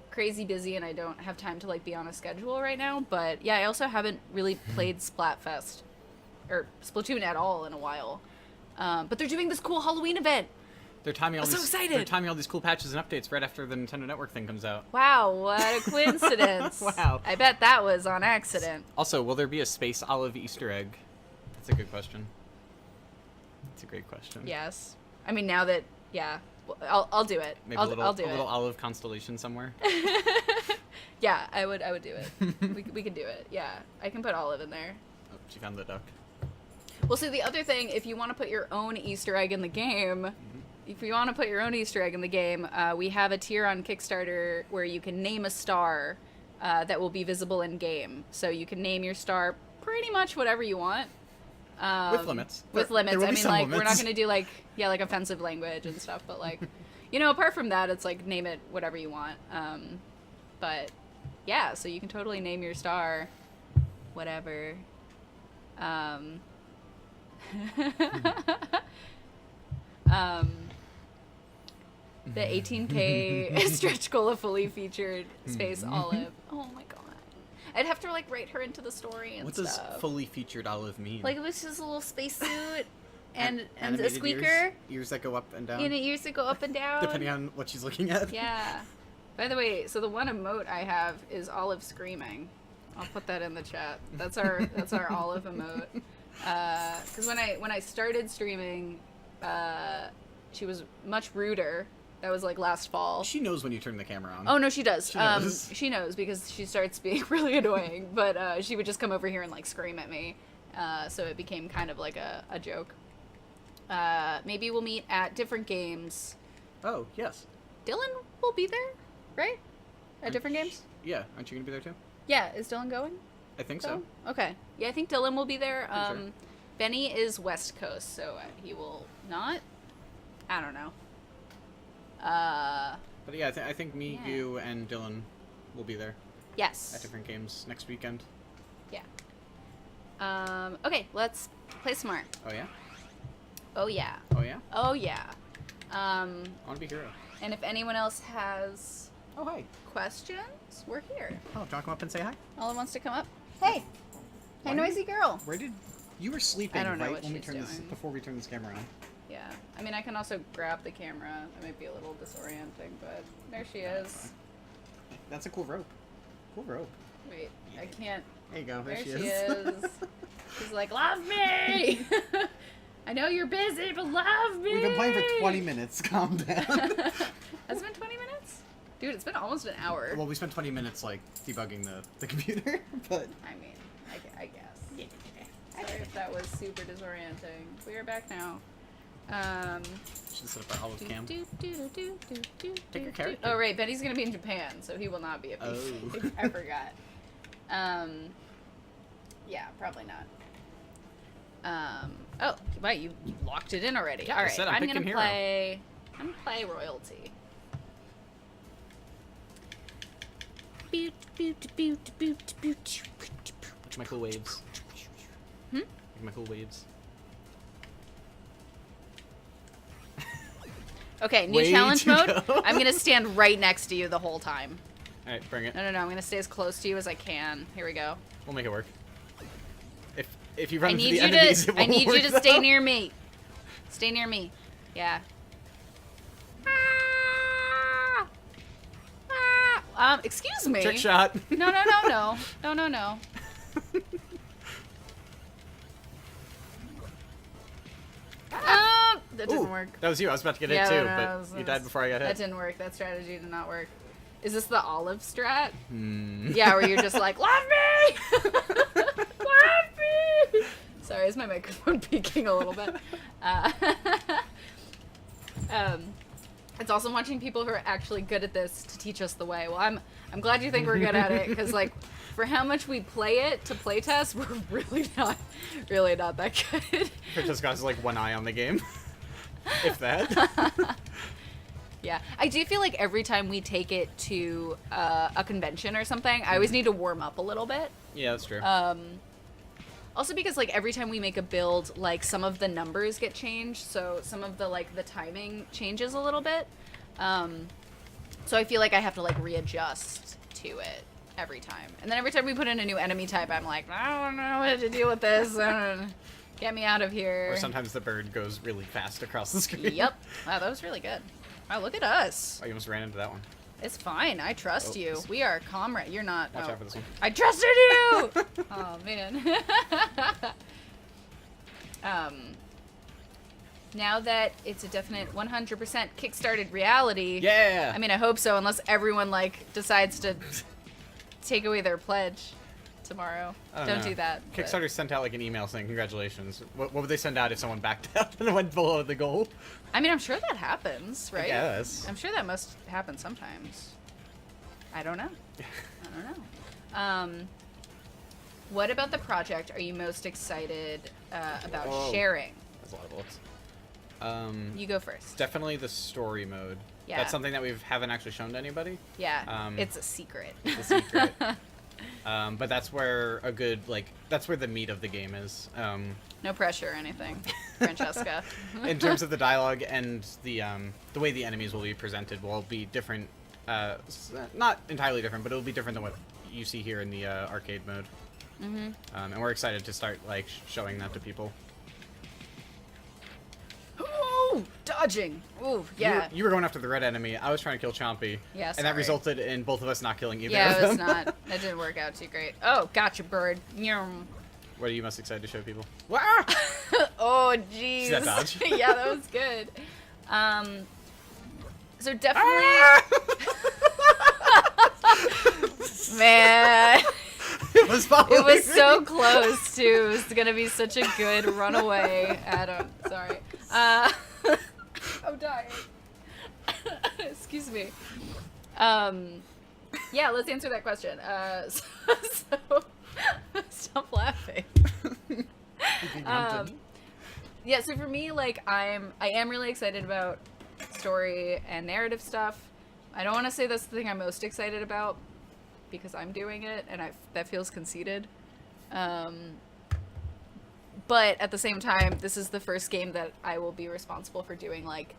crazy busy and I don't have time to like be on a schedule right now. But yeah, I also haven't really played Splatfest or Splatoon at all in a while. But they're doing this cool Halloween event. They're timing all I'm so these. excited. They're timing all these cool patches and updates right after the Nintendo Network thing comes out. Wow, what a coincidence. Wow. I bet that was on accident. Also, will there be a Space Olive Easter egg? That's a good question. That's a great question. Yes. I mean, now that, yeah, I'll do it. Maybe I'll a do little it. olive constellation somewhere. Yeah, I would do it. we can do it. Yeah, I can put Olive in there. Oh, she found the duck. Well, see, the other thing, if you want to put your own Easter egg in the game, we have a tier on Kickstarter where you can name a star that will be visible in game. So you can name your star pretty much whatever you want. With limits. With There limits. will I be mean, some like, we're not limits. going to do, like offensive language and stuff, but, like, you know, apart from that, it's, like, name it whatever you want. But, yeah, so you can totally name your star whatever. The 18K stretch goal of fully featured Space Olive. Oh, my God. I'd have to, like, write her into the story and What stuff. does fully featured olive mean? Like, it was just a little spacesuit and a Animated squeaker. Ears that go up and down. And ears that go up and down. Depending on what she's looking at. Yeah. By the way, so the one emote I have is Olive screaming. I'll put that in the chat. That's our Olive emote. Because when I started streaming, she was much ruder. That was like last fall. She knows when you turn the camera on. Oh no, she does. She knows. She knows because she starts being really annoying. But she would just come over here and like scream at me, So it became kind of like a joke. Maybe we'll meet at different games. Oh, yes. Dylan will be there, right? At different games? Yeah. Aren't you going to be there too? Yeah. Is Dylan going? I think so. Okay. Yeah, I think Dylan will be there. Sure. Benny is West Coast, so he will not. I don't know. But yeah, I think me, Yeah. you, and Dylan will be there Yes. at different games next weekend. Yeah. Okay, let's play smart. Oh, yeah? Oh, yeah. Oh, yeah? Oh, yeah. I want to be hero. And if anyone else has Oh, hi. questions, we're here. Oh, do you want to come up and say hi? Ella wants to come up. Hey. Hey, noisy girl. Where did... You were sleeping I don't know right what when we she's turned this... doing. Before we turned this camera on. Yeah. I mean, I can also grab the camera. It might be a little disorienting, but there she is. That's a cool rope. Cool rope. Wait, I can't. There you go. There There she she is. She's like, love me! I know you're busy, but love me! We've been playing for 20 minutes. Calm down. Has it been 20 minute? Dude, it's been almost an hour. Well, we spent 20 minutes, like, debugging the computer, but... I mean, I guess. Sorry if that was super disorienting. We are back now. Should set up our olive cam. Take Take your character. Oh, right. Benny's going to be in Japan, so he will not be at PC. Oh. I forgot. Yeah, probably not. Oh, wow, you locked it in already. Yeah, All I right, said I'm I'm picking gonna hero. play. I'm gonna play royalty. Watch my cool waves. Look at my cool waves. Okay, new Way challenge to mode. go. I'm gonna stand right next to you the whole time. All right, bring it. No, I'm gonna stay as close to you as I can. Here we go. We'll make it work. If you run I into need the you enemies, to. it I won't need work, you to stay though. near me. Stay near me. Yeah. Excuse me. Trick shot. No. That didn't Ooh, work. That was you. I was about to get Yeah, hit too, no, but that you died before I got That hit. didn't work. That strategy did not work. Is this the olive strat? Hmm. Yeah, where you're just like, love me! Love me! Sorry, is my microphone peaking a little bit? It's awesome watching people who are actually good at this to teach us the way. Well, I'm glad you think we're good at it, because, like, for how much we play it to play test, we're really not that good. Princess God's like one eye on the game. If that. Yeah, I do feel like every time we take it to a convention or something, I always need to warm up a little bit. Yeah, that's true. Also because, like, every time we make a build, like, some of the numbers get changed, so some of the, like, the timing changes a little bit. So I feel like I have to, like, readjust to it every time. And then every time we put in a new enemy type, I'm like, I don't know what to deal with this. Get me out of here. Or sometimes the bird goes really fast across the screen. Yep. Wow, that was really good. Wow, look at us. Oh, you almost ran into that one. It's fine. I trust Oh, you. this- We are comrade. You're not. Watch oh. out for this one. I trusted you! Oh, man. Now that it's a definite 100% kickstarted reality. Yeah! I mean, I hope so, unless everyone, like, decides to take away their pledge tomorrow. I Don't know. do that. but- Kickstarter sent out like an email saying congratulations. What would they send out if someone backed out and went below the goal? I mean, I'm sure that happens, right? I guess. I'm sure that must happen sometimes. I don't know. What about the project are you most excited about Whoa. sharing? That's a lot of bullets. You go first. Definitely the story mode. Yeah. That's something that we haven't actually shown to anybody. Yeah, it's a secret. It's a secret. But that's where that's where the meat of the game is. No pressure or anything, Francesca. In terms of the dialogue and the way the enemies will be presented will be different. Not entirely different, but it'll be different than what you see here in the arcade mode. Mm-hmm. And we're excited to start like showing that to people. Ooh, dodging. Ooh, yeah. You were going after the red enemy. I was trying to kill Chompy. Yeah, And that sorry. resulted in both of us not killing either Yeah, of it was them. not. That didn't work out too great. Oh, gotcha, bird. Nyum. What are you most excited to show people? Oh, jeez. See that dodge? Yeah, that was good. So definitely, Ah! man. was following It was me. so close, too. It was going to be such a good runaway. Adam, sorry. I'm dying. Excuse me. Yeah, let's answer that question. So stop laughing. Yeah, so for me, like, I am really excited about story and narrative stuff. I don't want to say that's the thing I'm most excited about because I'm doing it and that feels conceited. But at the same time, this is the first game that I will be responsible for doing, like,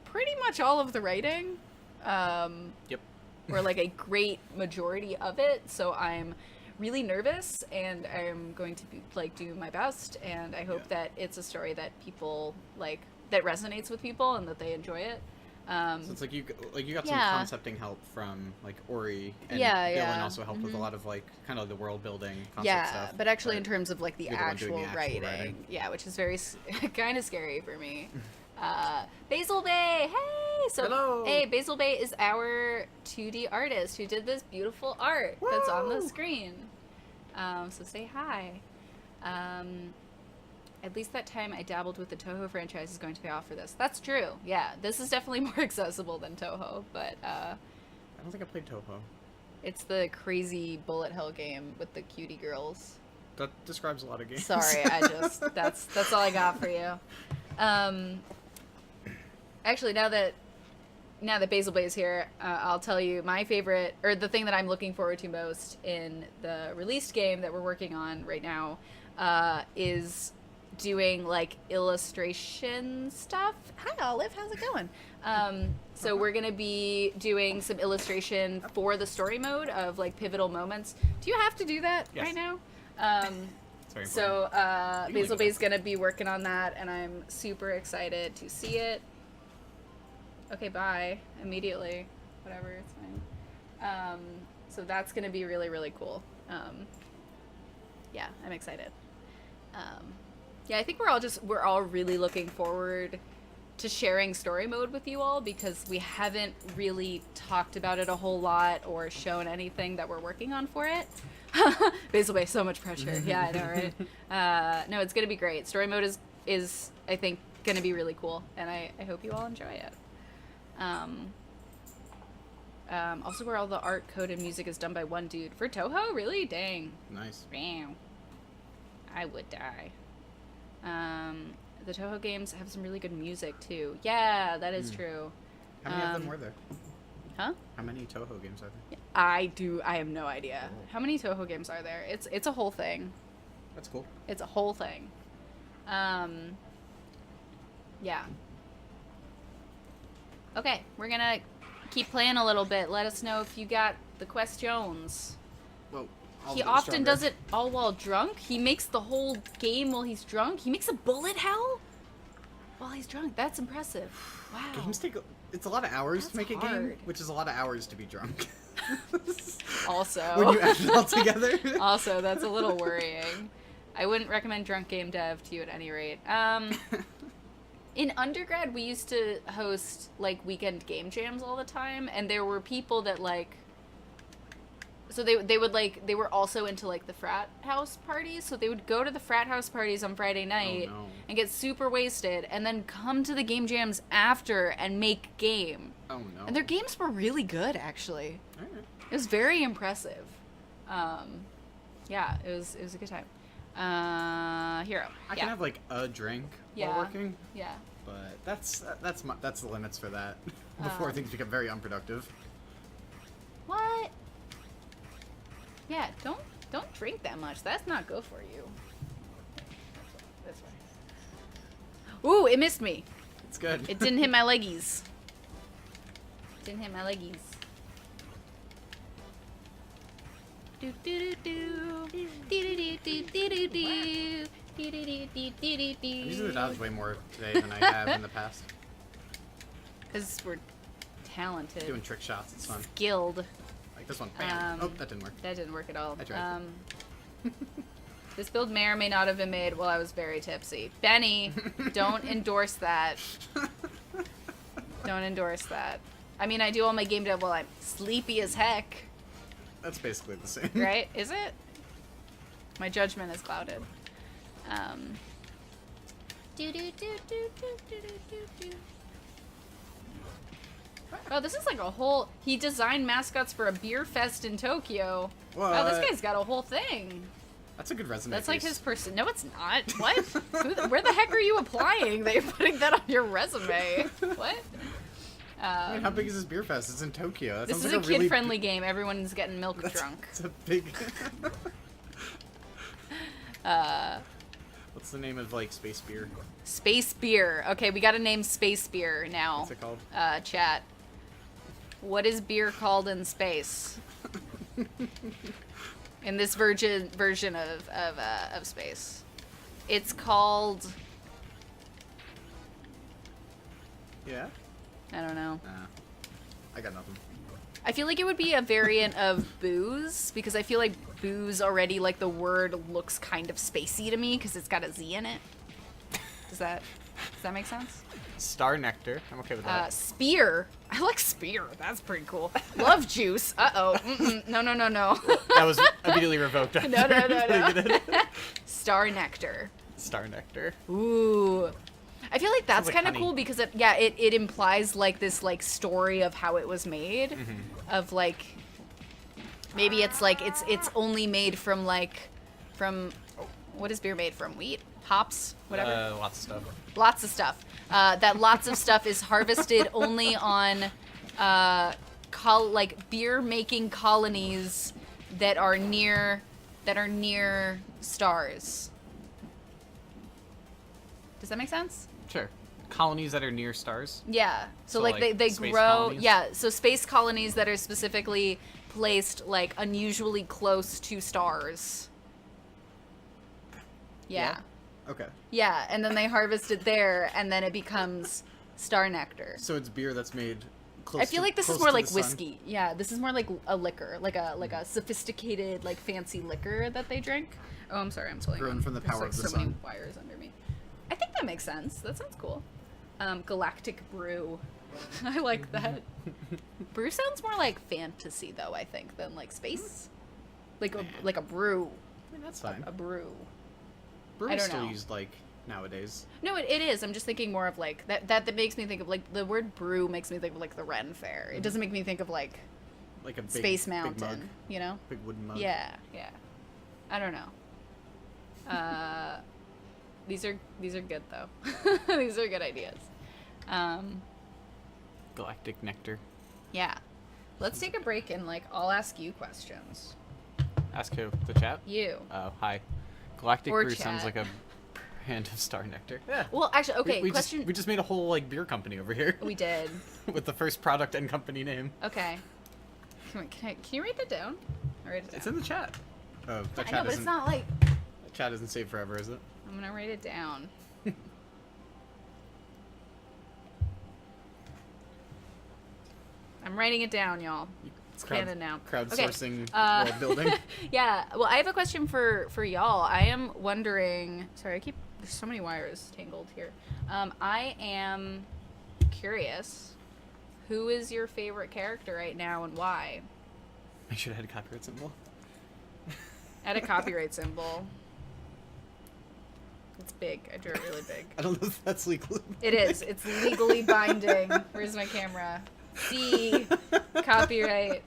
pretty much all of the writing. Yep. Or, like, a great majority of it. So I'm really nervous, and I'm going to be, like, do my best, and I hope that it's a story that people, like, that resonates with people and that they enjoy it. So it's like you got some Yeah. concepting help from like Ori and Yeah, Dylan yeah. also helped with a lot of like kind of the world building concept Yeah, stuff. but actually in terms of, like, the you're the one doing actual, the actual writing, writing. yeah, which is very kind of scary for me. Basil Bay, hey! So, Hello! hey, Basil Bay is our 2D artist who did this beautiful art that's on the Woo! screen. So say hi. At least that time I dabbled with the Toho franchise is going to pay off for this. That's true. Yeah, this is definitely more accessible than Toho, but I don't think I played Toho. it's the crazy bullet hell game with the cutie girls. That describes a lot of games. Sorry, that's all I got for you. Actually, now that Basil Bay is here, I'll tell you my favorite, or the thing that I'm looking forward to most in the released game that we're working on right now, is doing, like, illustration stuff. Hi, Olive. How's it going? So we're going to be doing some illustration for the story mode of, like, pivotal moments. Do you have to do that Yes. right now? It's very important. So You can Basil leave Bay's it. going to be working on that, and I'm super excited to see it. Okay, bye. Immediately. Whatever, it's fine. So that's going to be really, really cool. Yeah, I'm excited. Yeah, I think we're all really looking forward to sharing story mode with you all because we haven't really talked about it a whole lot or shown anything that we're working on for it. Basil Bay, so much pressure. Yeah, I know, right? No, it's going to be great. Story mode is I think, going to be really cool, and I hope you all enjoy it. Also where all the art, code, and music is done by one dude. For Toho? Really? Dang. Nice. Wow. I would die. The Toho games have some really good music, too. Yeah, that is true. How many of them were there? Huh? How many Toho games are there? I have no idea. Oh. How many Toho games are there? It's a whole thing. That's cool. It's a whole thing. Yeah. Okay, we're gonna keep playing a little bit. Let us know if you got the questions. Well, He often does it all while drunk. He makes the whole game while he's drunk. He makes a bullet hell while he's drunk. That's impressive. Wow. Games take. It's a lot of hours That's to make a game, hard. which is a lot of hours to be drunk. Also. when you add it all together. Also, that's a little worrying. I wouldn't recommend drunk game dev to you at any rate. In undergrad, we used to host, like, weekend game jams all the time, and there were people that, like... So they would, like... They were also into, like, the frat house parties, so they would go to the frat house parties on Friday night no. and get super wasted, and then come to the game jams after and make game. Oh no. And their games were really good, actually. Alright. It was very impressive. Yeah, it was a good time. Hero. I can have like a drink Yeah. while working, Yeah. but that's the limits for that. Before things become very unproductive. What? Yeah, don't drink that much. That's not good for you. This way. Ooh, it missed me. It's good. It didn't hit my leggies. Didn't hit my leggies. Do do do do do do do do do do. I'm using the dodge way more today than I have in the past. Because we're talented. Doing trick shots, it's fun. Skilled. Like this one. Bam. Oh, that didn't work. That didn't work at all. I tried. This build may or may not have been made while I was very tipsy. Benny, don't endorse that. Don't endorse that. I mean, I do all my game dev while I'm sleepy as heck, That's basically the same. right? Is it? My judgment is clouded. Do, do, do, do, do, do, do, do. Oh, this is like a whole... He designed mascots for a beer fest in Tokyo. What? Wow, this guy's got a whole thing. That's a good resume. That's like piece. his person. No, it's not. What? Where the heck are you applying that you're putting that on your resume? What? I mean, how big is this beer fest? It's in Tokyo. That This sounds is like a kid-friendly game. Everyone's getting milk drunk. It's a big... What's the name of, like, space beer? Space beer. Okay, we gotta name space beer now. What's it called? Chat. What is beer called in space? In this version of space. It's called... Yeah? I don't know. Nah. I got nothing. I feel like it would be a variant of booze, because I feel like booze already, like, the word looks kind of spacey to me, because it's got a Z in it. Does that make sense? Star Nectar. I'm okay with that. Spear. I like spear. That's pretty cool. Love juice. Uh-oh. Mm-mm. No, no, no, no. That was immediately revoked. No, no, no, no. Star nectar. Star Nectar. Ooh. I feel like that's like kind of honey. cool because it implies like this like story of how it was made, of like maybe it's like it's only made from what is beer made from? Wheat, hops, whatever. Lots of stuff. Lots of stuff. That lots of stuff is harvested only on like beer making colonies that are near stars. Does that make sense? Sure. Colonies that are near stars. Yeah. So, So, like, like, they space grow. colonies? Yeah. So space colonies that are specifically placed like unusually close to stars. Yeah. Okay. Yeah. And then they harvest it there, and then it becomes star nectar. So it's beer that's made close I feel like this is close more to like the sun. whiskey. Yeah, this is more like a liquor, like a sophisticated, like fancy liquor that they drink. Oh, I'm sorry, I'm totally Grown wrong. from the There's, power like, of the so many sun. wires under me. I think that makes sense. That sounds cool. Galactic brew. I like that. Brew sounds more like fantasy, though. I think than like space. Like a brew. I mean, that's fine. A brew. Brew I is don't still know. used like nowadays. No, it is. I'm just thinking more of like that makes me think of like the word brew makes me think of like the Ren Fair. It doesn't make me think of like Like a big, Space big mug. Mountain, you know? Big wooden mug. Yeah, yeah. I don't know. These are good though. These are good ideas. Galactic nectar. Yeah. Let's take a break and like I'll ask you questions. Ask who? The chat? You. Oh, hi. Galactic Or brew sounds chat. like a brand of Star Nectar. Yeah. Well, actually, okay. we Question. we just made a whole like beer company over here We did. with the first product and company name. Okay. Can you write that down? I'll write it down. It's in the chat. Oh, the I chat know, but isn't. it's not like. The chat isn't saved forever, is it? I'm gonna write it down. I'm writing it down, y'all. It's canon now. Crowdsourcing Okay. world building. Yeah. Well, I have a question for y'all. I am wondering. Sorry, there's so many wires tangled here. I am curious. Who is your favorite character right now and why? Make sure to hit a copyright symbol. Add a copyright symbol. It's big. I drew it really big. I don't know if that's legal. It is. It's legally binding. Where's my camera? C. Copyright.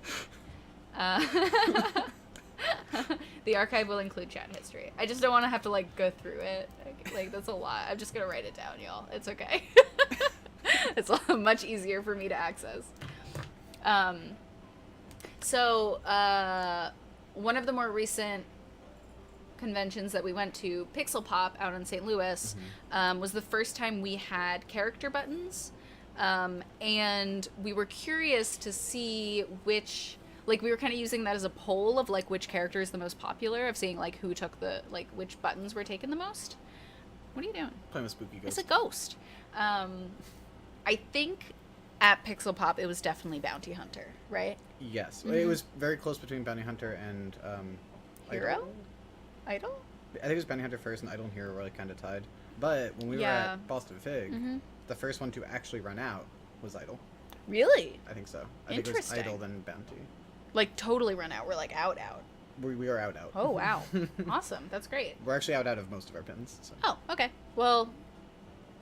The archive will include chat history. I just don't want to have to like go through it. Like that's a lot. I'm just gonna write it down, y'all. It's okay. It's much easier for me to access. So one of the more recent conventions that we went to, Pixel Pop out in St. Louis, was the first time we had character buttons. And we were curious to see which, like, we were kind of using that as a poll of, like, which character is the most popular, of seeing, like, who took the, like, which buttons were taken the most. What are you doing? Playing with spooky It's ghosts. a ghost. I think at Pixel Pop, it was definitely Bounty Hunter, right? Yes. It was very close between Bounty Hunter and Hero? Idol? I think it was Bounty Hunter first, and Idol and Hero were like kind of tied. But when we were Yeah. at Boston Fig, the first one to actually run out was Idol. Really? I think so. I think it was Interesting. Idol then Bounty. Like, totally run out. We're, like, out. We are out. Oh, wow. Awesome. That's great. We're actually out of most of our pins. So. Oh, okay. Well,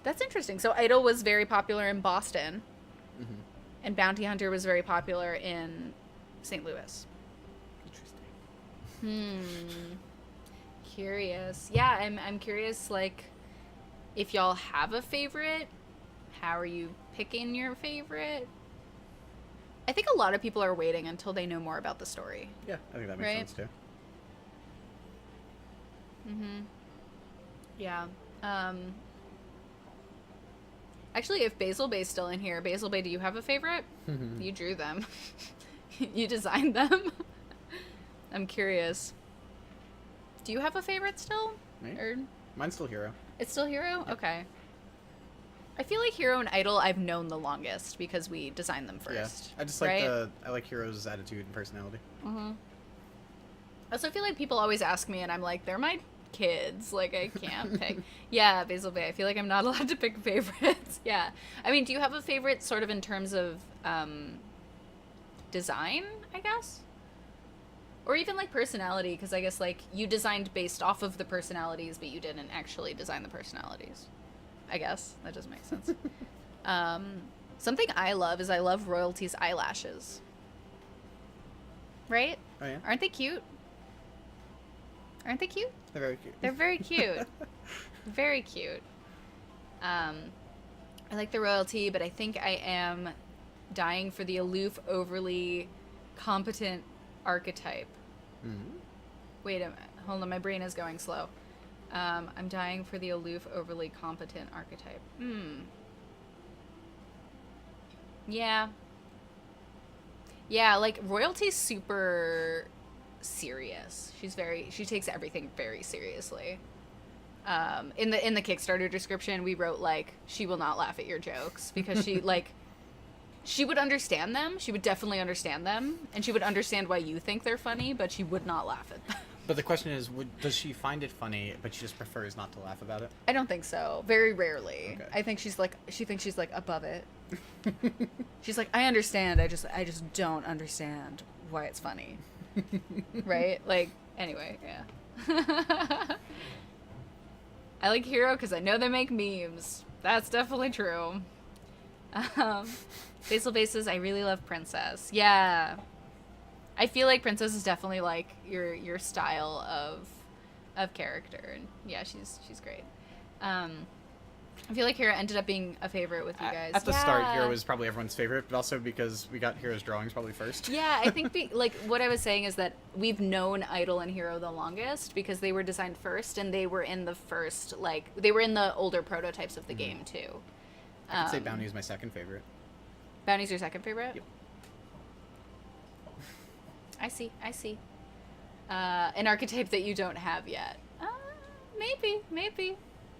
that's interesting. So Idol was very popular in Boston, and Bounty Hunter was very popular in St. Louis. Interesting. Curious. Yeah, I'm curious, like, if y'all have a favorite, how are you picking your favorite? I think a lot of people are waiting until they know more about the story. Yeah, I think that makes sense too. Yeah. Actually, if Basil Bay's still in here, Basil Bay, do you have a favorite? You drew them. You designed them. I'm curious. Do you have a favorite still? Me? Or... Mine's still Hero. It's still Hero? Yep. Okay. I feel like Hero and Idol I've known the longest because we designed them first. Yeah. I just like I like Hero's attitude and personality. I also feel like people always ask me and I'm like, they're my kids. Like, I can't pick. Yeah, Basil Bay. I feel like I'm not allowed to pick favorites. Yeah. I mean, do you have a favorite sort of in terms of design, I guess? Or even like personality, because I guess like you designed based off of the personalities, but you didn't actually design the personalities. I guess that doesn't make sense. Something I love is I love Royalty's eyelashes. Right? Oh yeah. Aren't they cute? Aren't they cute? They're very cute. They're very cute. Very cute. I like the Royalty, but I think I am dying for the aloof, overly competent archetype. Wait a minute. Hold on, my brain is going slow. I'm dying for the aloof, overly competent archetype. Yeah. Yeah, like, Royalty's super serious. She takes everything very seriously. In the Kickstarter description, we wrote, like, she will not laugh at your jokes, because she, like, she would understand them. She would definitely understand them, and she would understand why you think they're funny, but she would not laugh at them. But the question is, does she find it funny, but she just prefers not to laugh about it? I don't think so. Very rarely. Okay. I think she thinks she's like above it. She's like, I understand. I just don't understand why it's funny. Right? Like, anyway, yeah. I like Hero because I know they make memes. That's definitely true. Basil Bases, I really love Princess. Yeah. I feel like Princess is definitely like your style of character, and yeah, she's great. I feel like Hero ended up being a favorite with you guys. At the start, Hero was probably everyone's favorite, but also because we got Hero's drawings probably first. Yeah, I think like what I was saying is that we've known Idol and Hero the longest because they were designed first, and they were in the first they were in the older prototypes of the game too. I'd say Bounty is my second favorite. Bounty's your second favorite? Yep. I see. An archetype that you don't have yet. Maybe.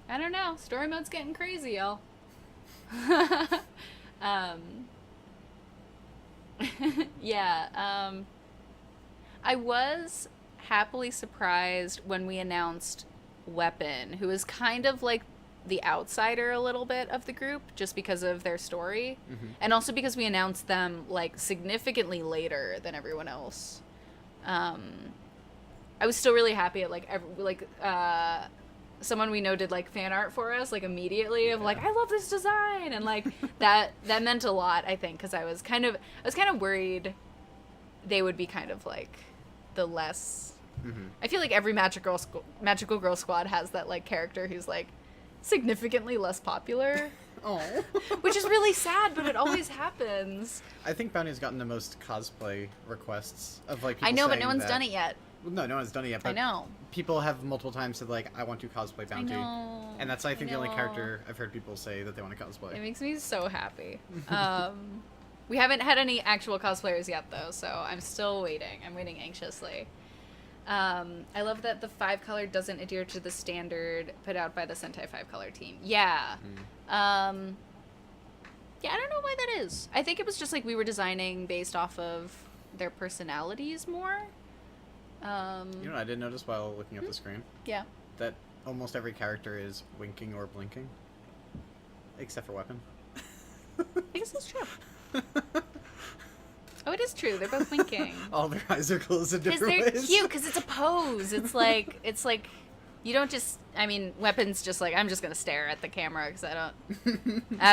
I don't know. Story mode's getting crazy, y'all. Yeah. I was happily surprised when we announced Weapon, who is kind of like the outsider a little bit of the group just because of their story, and also because we announced them like significantly later than everyone else. I was still really happy at someone we know did like fan art for us like immediately of like, I love this design, and like that meant a lot, I think, because I was kind of worried they would be kind of like the less I feel like every Magical Girl Squad has that like character who's like significantly less popular. Oh. Which is really sad, but it always happens. I think Bounty's gotten the most cosplay requests of like people I know, but saying no one's that... done it yet. No one's done it yet. But I know. People have multiple times said like, I want to cosplay Bounty. I know. And that's, I think, the only know. character I've heard people say that they want to cosplay. It makes me so happy. We haven't had any actual cosplayers yet, though, so I'm still waiting. I'm waiting anxiously. I love that the 5-color doesn't adhere to the standard put out by the Sentai 5-color team. Yeah. Yeah, I don't know why that is. I think it was just like we were designing based off of their personalities more. You know what I did notice while looking at the screen? Yeah. That almost every character is winking or blinking. Except for Weapon. I guess that's true. Oh, it is true. They're both winking. All their eyes are closed in Because different they're ways. cute. Because it's a pose. It's like you don't just. I mean, Weapon's just like I'm just gonna stare at the camera because I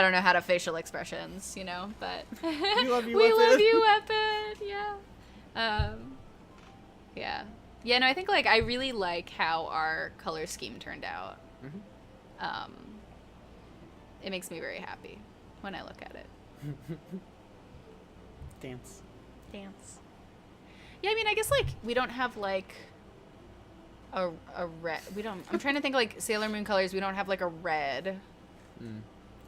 don't know how to facial expressions, you know. But We love you, we Weapon. love you, Weapon. Yeah. Yeah. Yeah. No, I think like I really like how our color scheme turned out. Mhm. It makes me very happy when I look at it. Dance. Dance. Yeah, I mean, I guess like we don't have like a red. We don't. I'm trying to think like Sailor Moon colors. We don't have like a red.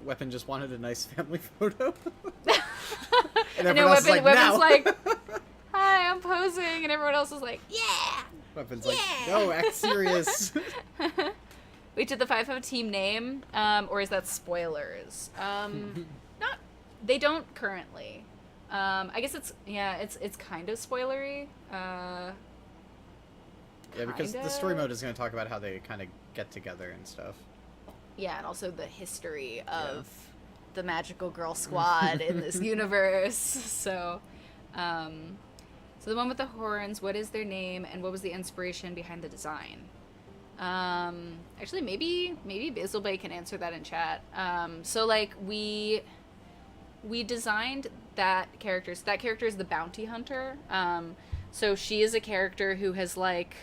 Weapon just wanted a nice family photo. And I know everyone else is Weapon's "Now." like, "Hi, I'm posing," and everyone else is like, "Yeah." Weapon's Yeah. like, no, act serious. Wait, did the 5 team name, or is that spoilers? Not. They don't currently. I guess it's kind of spoilery. Yeah, because the story mode is going to talk about how they kind of get together and stuff. Yeah, and also the history of the magical girl squad in this universe. So, so the one with the horns, what is their name, and what was the inspiration behind the design? Actually, maybe Basil Bay can answer that in chat. So like we designed that character. So that character is the bounty hunter. So she is a character who has like.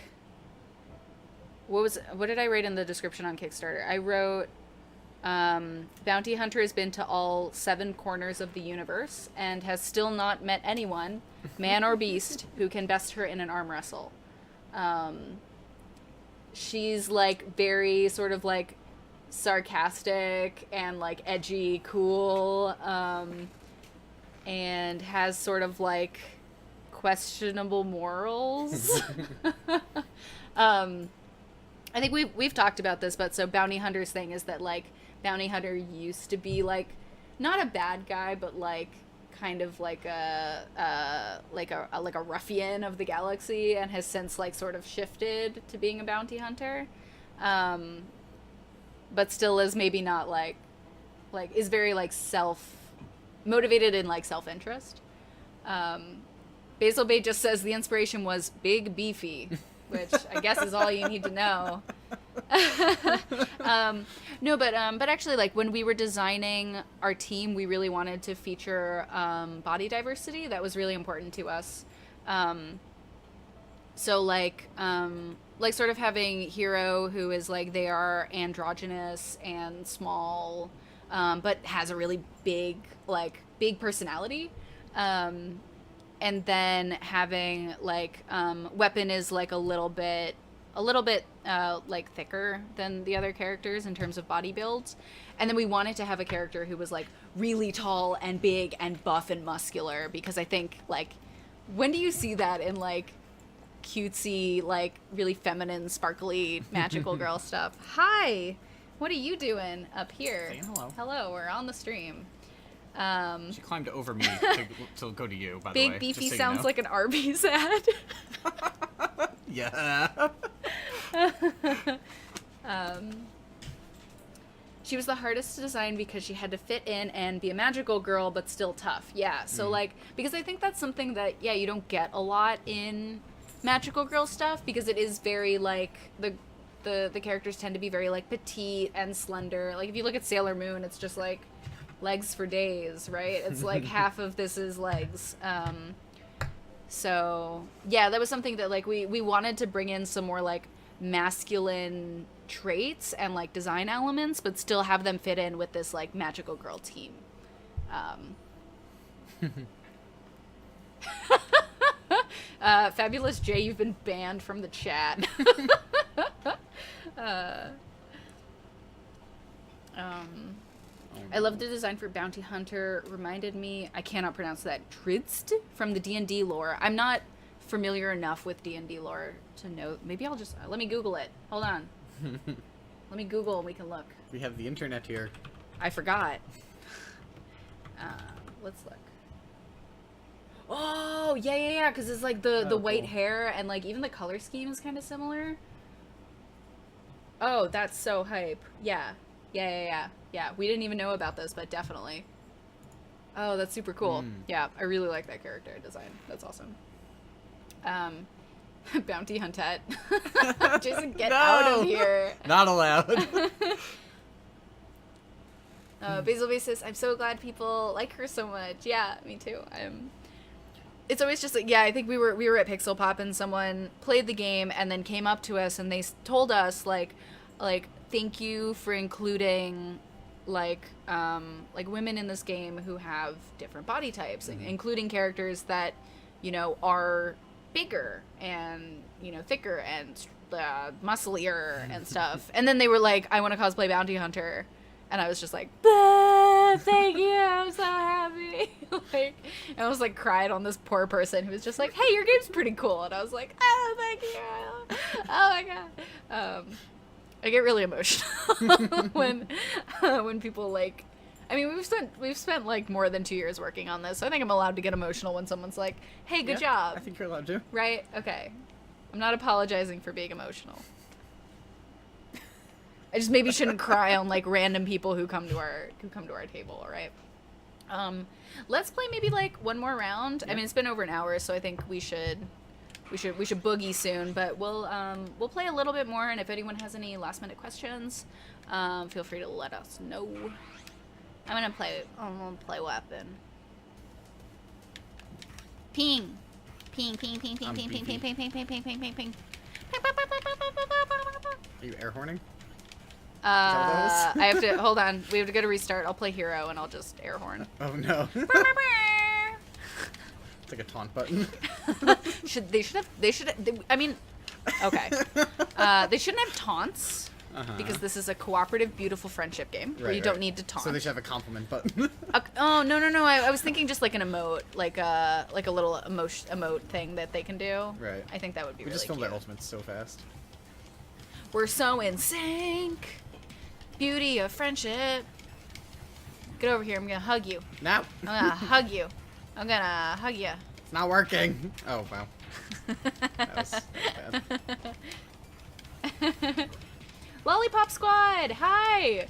What did I write in the description on Kickstarter? I wrote, bounty hunter has been to all 7 corners of the universe and has still not met anyone, man or beast, who can best her in an arm wrestle. She's like very sort of like sarcastic and like edgy, cool, and has sort of like questionable morals. I think we've talked about this, but so bounty hunter's thing is that like bounty hunter used to be like not a bad guy, but like kind of like a ruffian of the galaxy, and has since like sort of shifted to being a bounty hunter, but still is maybe not like is very like self motivated and like self interest. Basil Bay just says the inspiration was big beefy. Which I guess is all you need to know. No, but actually, like when we were designing our team, we really wanted to feature body diversity. That was really important to us. So like sort of having Hero, who is like they are androgynous and small, but has a really big personality. And then having like Weapon is like a little bit like thicker than the other characters in terms of body builds, and then we wanted to have a character who was like really tall and big and buff and muscular, because I think like when do you see that in like cutesy like really feminine sparkly magical girl stuff? Hi, what are you doing up here? Saying hello. Hello, we're on the stream. She climbed over me to go to you, by the way. Big beefy just so you sounds know. like an Arby's ad. Yeah. She was the hardest to design because she had to fit in and be a magical girl but still tough. Yeah, so like because I think that's something that you don't get a lot in magical girl stuff, because it is very like the characters tend to be very like petite and slender. Like if you look at Sailor Moon, it's just like legs for days, right? It's like half of this is legs. So yeah, that was something that like we wanted to bring in some more like masculine traits and like design elements, but still have them fit in with this like magical girl team. Fabulous J, you've been banned from the chat. I love the design for Bounty Hunter. Reminded me, I cannot pronounce that, Tridst from the D&D lore. I'm not familiar enough with D&D lore to know. Maybe I'll just, let me Google it. Hold on. Let me Google and we can look. We have the internet here. I forgot. Let's look. Oh, yeah, because it's like the white cool. hair, and like even the color scheme is kind of similar. Oh, that's so hype. Yeah, we didn't even know about this, but definitely. Oh, that's super cool. Yeah, I really like that character design. That's awesome. Bounty Huntet. Jason, get out of here. Not allowed. Basil Basis, I'm so glad people like her so much. Yeah, me too. It's always just like, yeah, I think we were at Pixel Pop and someone played the game and then came up to us and they told us like thank you for including like women in this game who have different body types, including characters that, you know, are bigger and, you know, thicker and musclier and stuff. And then they were like, I want to cosplay Bounty Hunter. And I was just like, thank you, I'm so happy. Like, and I was like, cried on this poor person who was just like, hey, your game's pretty cool. And I was like, oh, thank you. Oh my god. I get really emotional when people like, I mean, we've spent like more than 2 years working on this. So I think I'm allowed to get emotional when someone's like, hey, good job. I think you're allowed to. Right? Okay. I'm not apologizing for being emotional. I just maybe shouldn't cry on like random people who come to our table, all right? Let's play maybe like one more round. I mean, it's been over an hour, so I think we should boogie soon, but we'll play a little bit more, and if anyone has any last minute questions, feel free to let us know. I'm gonna play weapon. Ping. Ping, ping, ping, ping, ping, ping, ping, ping, ping, ping, ping, ping, ping, ping. Are you air horning? I have to hold on. We have to go to restart. I'll play hero and I'll just air horn. Oh no. It's like a taunt button. I mean, okay. They shouldn't have taunts because this is a cooperative, beautiful friendship game where you don't need to taunt. So they should have a compliment button. Oh no! I was thinking just like an emote, like a little emote thing that they can do. Right. I think that would be really cute. We just filmed our ultimates so fast. We're so in sync. Beauty of friendship. Get over here. I'm gonna hug you. No. I'm gonna hug you. I'm gonna hug you. It's not working. Oh wow. That was bad. Lollipop Squad, hi!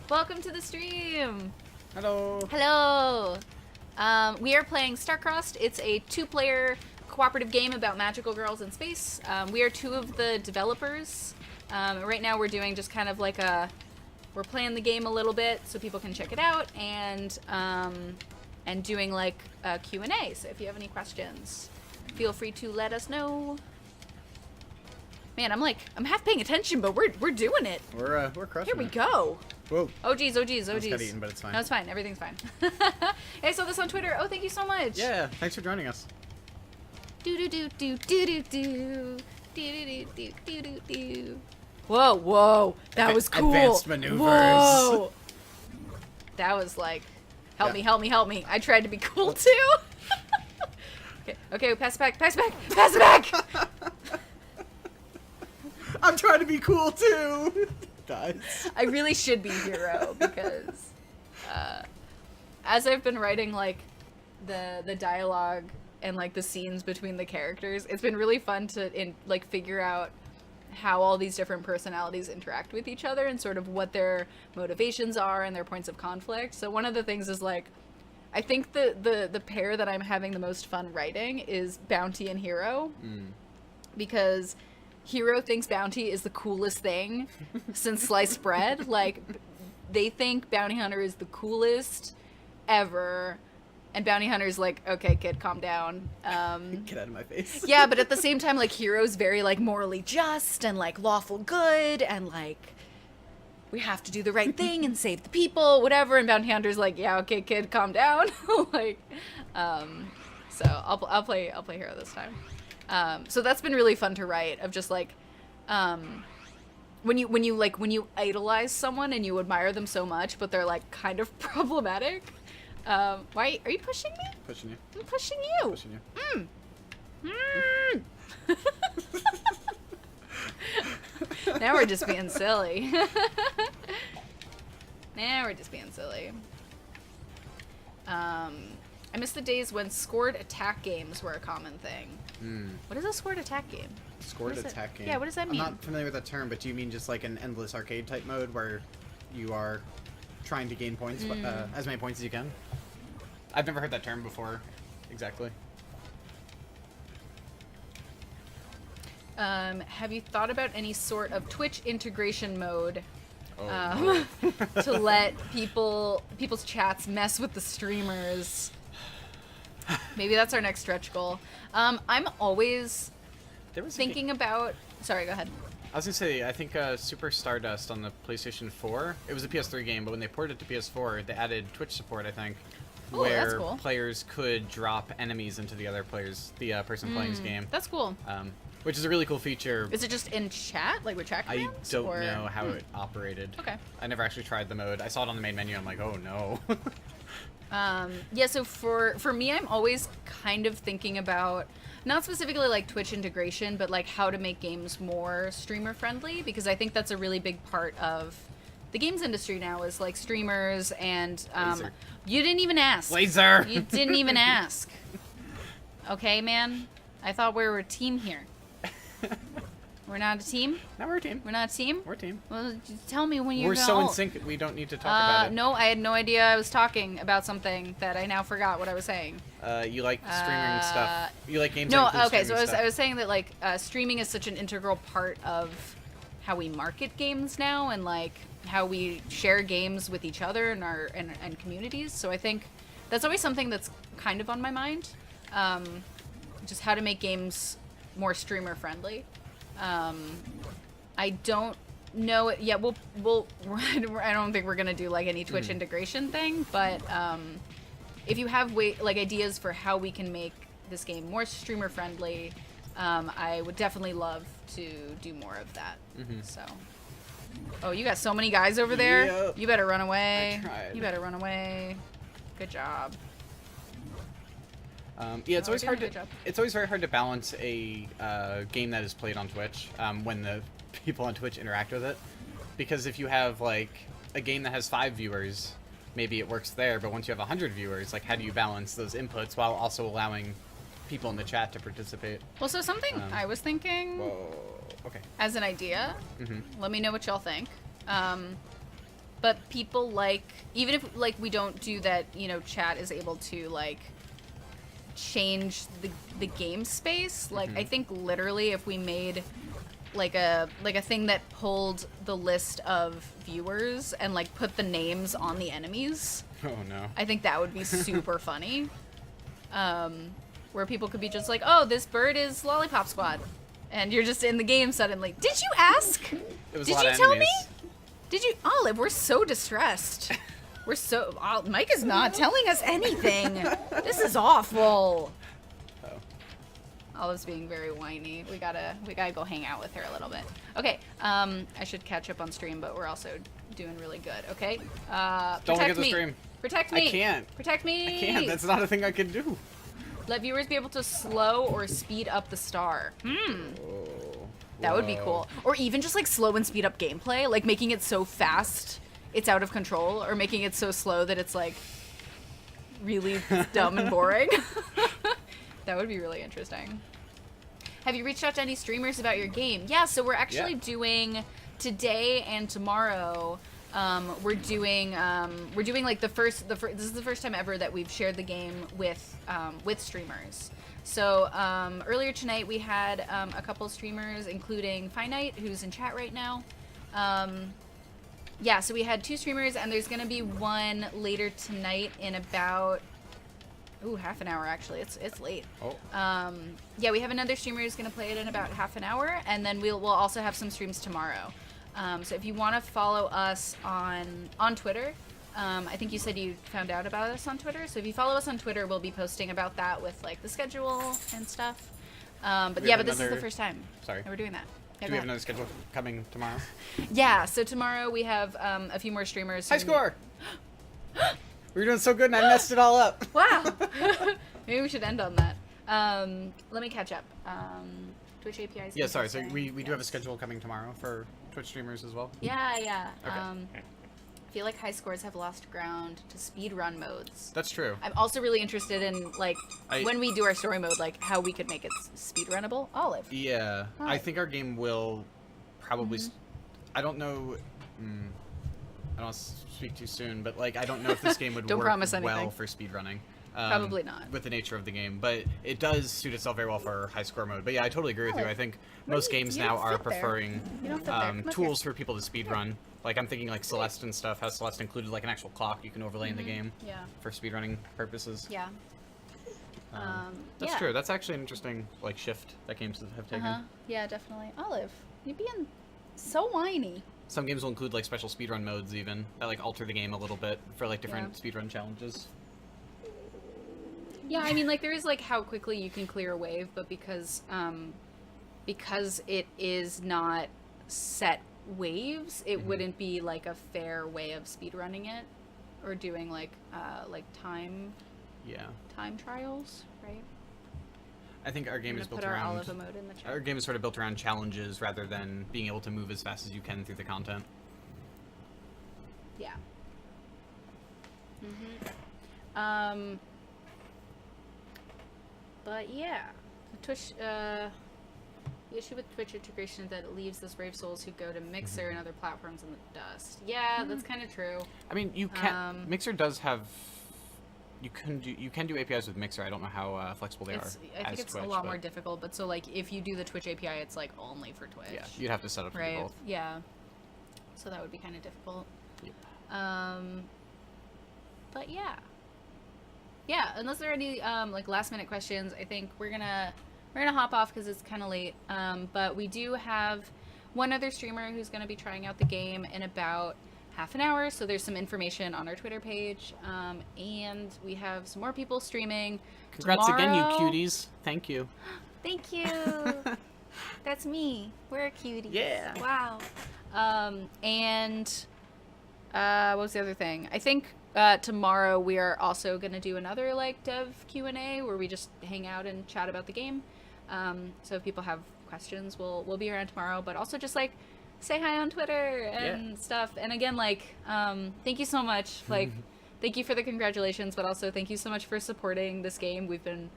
Welcome to the stream. Hello. Hello. We are playing StarCrossed. It's a 2-player cooperative game about magical girls in space. We are 2 of the developers. Right now we're doing just kind of like we're playing the game a little bit so people can check it out, and doing like a Q&A. So if you have any questions, feel free to let us know. Man, I'm half paying attention, but we're doing it. We're crushing Here we go. Whoa. Oh geez. I just got eaten, but it's fine. No, it's fine. Everything's fine. Hey, I saw this on Twitter. Oh, thank you so much. Yeah, thanks for joining us. Do do do do do do do do do do do do. Whoa! That was cool. Advanced maneuvers. Whoa! That was like, help me! I tried to be cool too. Okay, pass it back! I'm trying to be cool too. Guys. I really should be hero because, as I've been writing like the dialogue and like the scenes between the characters, it's been really fun to figure out how all these different personalities interact with each other and sort of what their motivations are and their points of conflict. So one of the things is like, I think the pair that I'm having the most fun writing is Bounty and Hero, because Hero thinks Bounty is the coolest thing since sliced bread. Like, they think Bounty Hunter is the coolest ever. And Bounty Hunter's like, okay, kid, calm down. Get out of my face. Yeah, but at the same time, like, Hero's very, like, morally just and, like, lawful good and, like, we have to do the right thing and save the people, whatever. And Bounty Hunter's like, yeah, okay, kid, calm down. Like, so I'll play Hero this time. So that's been really fun to write, of just, like, when you idolize someone and you admire them so much, but they're, like, kind of problematic. Why are you pushing me? Pushing you. I'm pushing you. Pushing you. Now we're just being silly. I miss the days when scored attack games were a common thing. What is a scored attack game? Scored attack game? Yeah, what does that mean? I'm not familiar with that term, but do you mean just like an endless arcade type mode where you are trying to gain points, as many points as you can? I've never heard that term before. Exactly. Have you thought about any sort of Twitch integration mode Oh, to let people's chats mess with the streamers? Maybe that's our next stretch goal. I'm always there was thinking about. Sorry, go ahead. I was gonna say, I think Super Stardust on the PlayStation 4. It was a PS3 game, but when they ported it to PS4, they added Twitch support. I think, Oh, that's where cool. players could drop enemies into the other person playing's game. That's cool. Which is a really cool feature. Is it just in chat, like with chat I commands? don't or- know how it operated. Okay. I never actually tried the mode. I saw it on the main menu. I'm like, oh no. Yeah, so for me, I'm always kind of thinking about, not specifically like Twitch integration, but like how to make games more streamer friendly, because I think that's a really big part of the games industry now is like streamers and Laser. you didn't even ask. Laser. You didn't even ask. Okay, man. I thought we were a team here. We're not a team? Now we're a team. We're not a team? We're a team. Well, just tell me when you're We're gonna... so in oh. sync, we don't need to talk about it. No, I had no idea I was talking about something that I now forgot what I was saying. You like streaming stuff. You like games No, that include okay, so streaming I stuff. was saying that like streaming is such an integral part of how we market games now and like how we share games with each other and our and communities. So I think that's always something that's kind of on my mind. Just how to make games more streamer friendly. I don't know it. Yeah, we'll I don't think we're gonna do like any Twitch integration thing, but if you have ideas for how we can make this game more streamer friendly, I would definitely love to do more of that. So, oh, you got so many guys over there. Yep. You better run away. I tried. You better run away. Good job. Yeah, it's Oh, always we're hard doing to. a good job. It's always very hard to balance a game that is played on Twitch when the people on Twitch interact with it, because if you have like a game that has 5 viewers, maybe it works there. But once you have 100 viewers, like how do you balance those inputs while also allowing people in the chat to participate? Well, so something I was thinking Whoa. Okay. as an idea. Mhm. Let me know what y'all think. But people like, even if like we don't do that, you know, chat is able to like change the game space. Like I think literally if we made like a thing that pulled the list of viewers and like put the names on the enemies, Oh no. I think that would be super funny. Where people could be just like, oh, this bird is Lollipop Squad. And you're just in the game suddenly. Did you ask? It was Did a lot you of tell enemies. me? Did you? Olive, we're so distressed. We're so... Mike is not telling us anything. This is awful. Oh. Olive's being very whiny. We gotta go hang out with her a little bit. Okay, I should catch up on stream, but we're also doing really good, okay? Don't Protect forget the me. stream. Protect me. I can't. Protect me. I can't. That's not a thing I can do. Let viewers be able to slow or speed up the star. Oh. That would be Whoa. cool. Or even just like slow and speed up gameplay, like making it so fast it's out of control, or making it so slow that it's like really dumb and boring. That would be really interesting. Have you reached out to any streamers about your game? Yeah, so we're actually doing today and tomorrow. We're doing like this is the first time ever that we've shared the game with streamers. So earlier tonight we had a couple streamers, including Finite, who's in chat right now. Yeah, so we had 2 streamers, and there's gonna be one later tonight in about half an hour actually. It's late. Oh. Yeah, we have another streamer who's gonna play it in about half an hour, and then we'll also have some streams tomorrow. So if you want to follow us on Twitter, I think you said you found out about us on Twitter. So if you follow us on Twitter, we'll be posting about that with like the schedule and stuff. But We yeah, have but this is the another- first time Sorry. that we're doing that. Yeah, Do go we have ahead. another schedule coming tomorrow? Yeah, so tomorrow we have a few more streamers. High score! We were doing so good and I messed it all up. Wow. Maybe we should end on that. Let me catch up. Twitch APIs. Yeah, sorry. So we do have a schedule coming tomorrow for Twitch streamers as well. Yeah. Okay. I feel like high scores have lost ground to speedrun modes. That's true. I'm also really interested in like when we do our story mode, like how we could make it speedrunnable. Olive. Yeah, Hi. I think our game will probably. I don't know. I don't want to speak too soon, but like I don't know if this game would Don't work promise well anything. for speedrunning. Probably not. with the nature of the game, but it does suit itself very well for high score mode. But yeah, I totally agree with you. I think most games you now don't are fit there. preferring You don't fit there. Come up tools for people to speedrun. Like I'm thinking like Celeste and stuff has Celeste included like an actual clock you can overlay in the game Yeah. for speedrunning purposes. Yeah. That's yeah. true. That's actually an interesting like shift that games have taken. Yeah, definitely. Olive, you're being so whiny. Some games will include like special speedrun modes even that like alter the game a little bit for like different speedrun challenges. Yeah, I mean, like there is like how quickly you can clear a wave, but because it is not set waves, it wouldn't be like a fair way of speedrunning it or doing like time trials, right? I think our game is built put our around Olive emote in the chat. our game is sort of built around challenges rather than being able to move as fast as you can through the content. Yeah. But yeah, Twitch. The issue with Twitch integration is that it leaves those brave souls who go to Mixer and other platforms in the dust. Yeah, that's kind of true. I mean, you can Mixer does have you can do APIs with Mixer. I don't know how flexible they are. I think it's Twitch, a lot but more difficult. But so like if you do the Twitch API, it's like only for Twitch. yeah, you'd have to set up to do Right. both. Yeah. So that would be kind of difficult. Yep. But yeah. Yeah, unless there are any like last minute questions, I think we're gonna hop off because it's kind of late. But we do have one other streamer who's gonna be trying out the game in about half an hour. So there's some information on our Twitter page, and we have some more people streaming. Congrats again, you tomorrow. cuties! Thank you. Thank you. That's me. We're cuties. Yeah. Wow. And what was the other thing? I think tomorrow we are also going to do another like dev Q&A where we just hang out and chat about the game. So if people have questions, we'll be around tomorrow, but also just like say hi on Twitter and stuff. And again, like thank you so much. Like thank you for the congratulations, but also thank you so much for supporting this game. We've been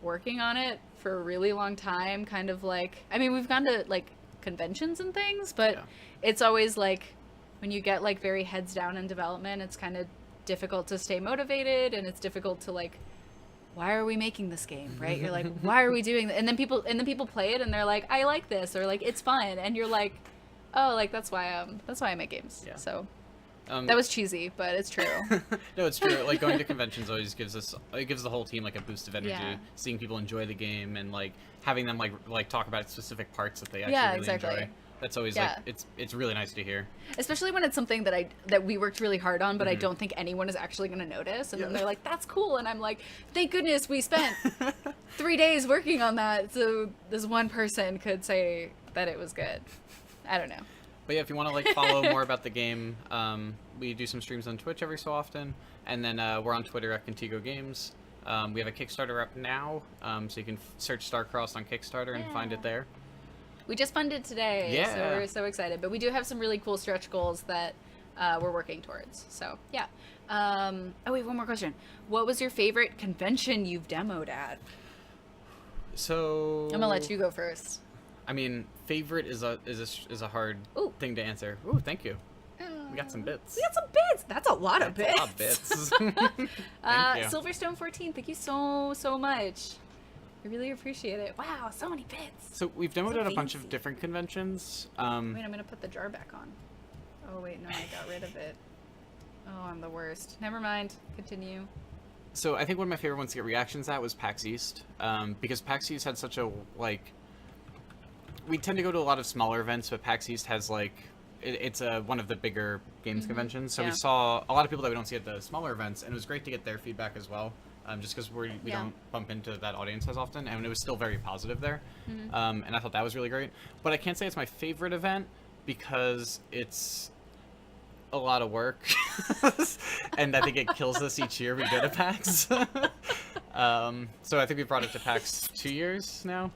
working on it for a really long time, kind of like, I mean, we've gone to like conventions and things, but it's always like when you get like very heads down in development, it's kind of difficult to stay motivated, and it's difficult to like, why are we making this game, right? You're like, why are we doing that? And then people play it and they're like, I like this, or like it's fun, and you're like, oh, like that's why I make games. Yeah. So that was cheesy, but it's true. No, it's true. Like going to conventions always gives the whole team like a boost of energy. Yeah. Seeing people enjoy the game and like having them like talk about specific parts that they actually Yeah, really exactly. enjoy. That's always like it's really nice to hear. Especially when it's something that we worked really hard on, but I don't think anyone is actually going to notice. And then they're like, that's cool. And I'm like, thank goodness we spent 3 days working on that. So this one person could say that it was good. I don't know. But yeah, if you want to like follow more about the game, we do some streams on Twitch every so often, and then we're on Twitter at Contigo Games. We have a Kickstarter up now, so you can search StarCrossed on Kickstarter and find it there. We just funded today, so Yeah. we're so excited. But we do have some really cool stretch goals that we're working towards. So yeah. Oh wait, one more question. What was your favorite convention you've demoed at? So I'm gonna let you go first. I mean, favorite is a hard Ooh. thing to answer. Ooh, thank you. We got some bits. We got some bits. That's a lot of bits. A lot of bits. Thank you. Silverstone 14, thank you so much. I really appreciate it. Wow, so many bits. So we've demoed So at a bunch of fancy. different conventions. Wait, I'm gonna put the jar back on. Oh wait, no, I got rid of it. Oh, I'm the worst. Never mind. Continue. So I think one of my favorite ones to get reactions at was PAX East, because PAX East had such a like. We tend to go to a lot of smaller events, but PAX East has like it's one of the bigger games conventions. So we saw a lot of people that we don't see at the smaller events, and it was great to get their feedback as well. Just because we don't bump into that audience as often, and it was still very positive there. And I thought that was really great. But I can't say it's my favorite event because it's a lot of work, and I think it kills us each year we go to PAX. So I think we brought it to PAX 2 years now.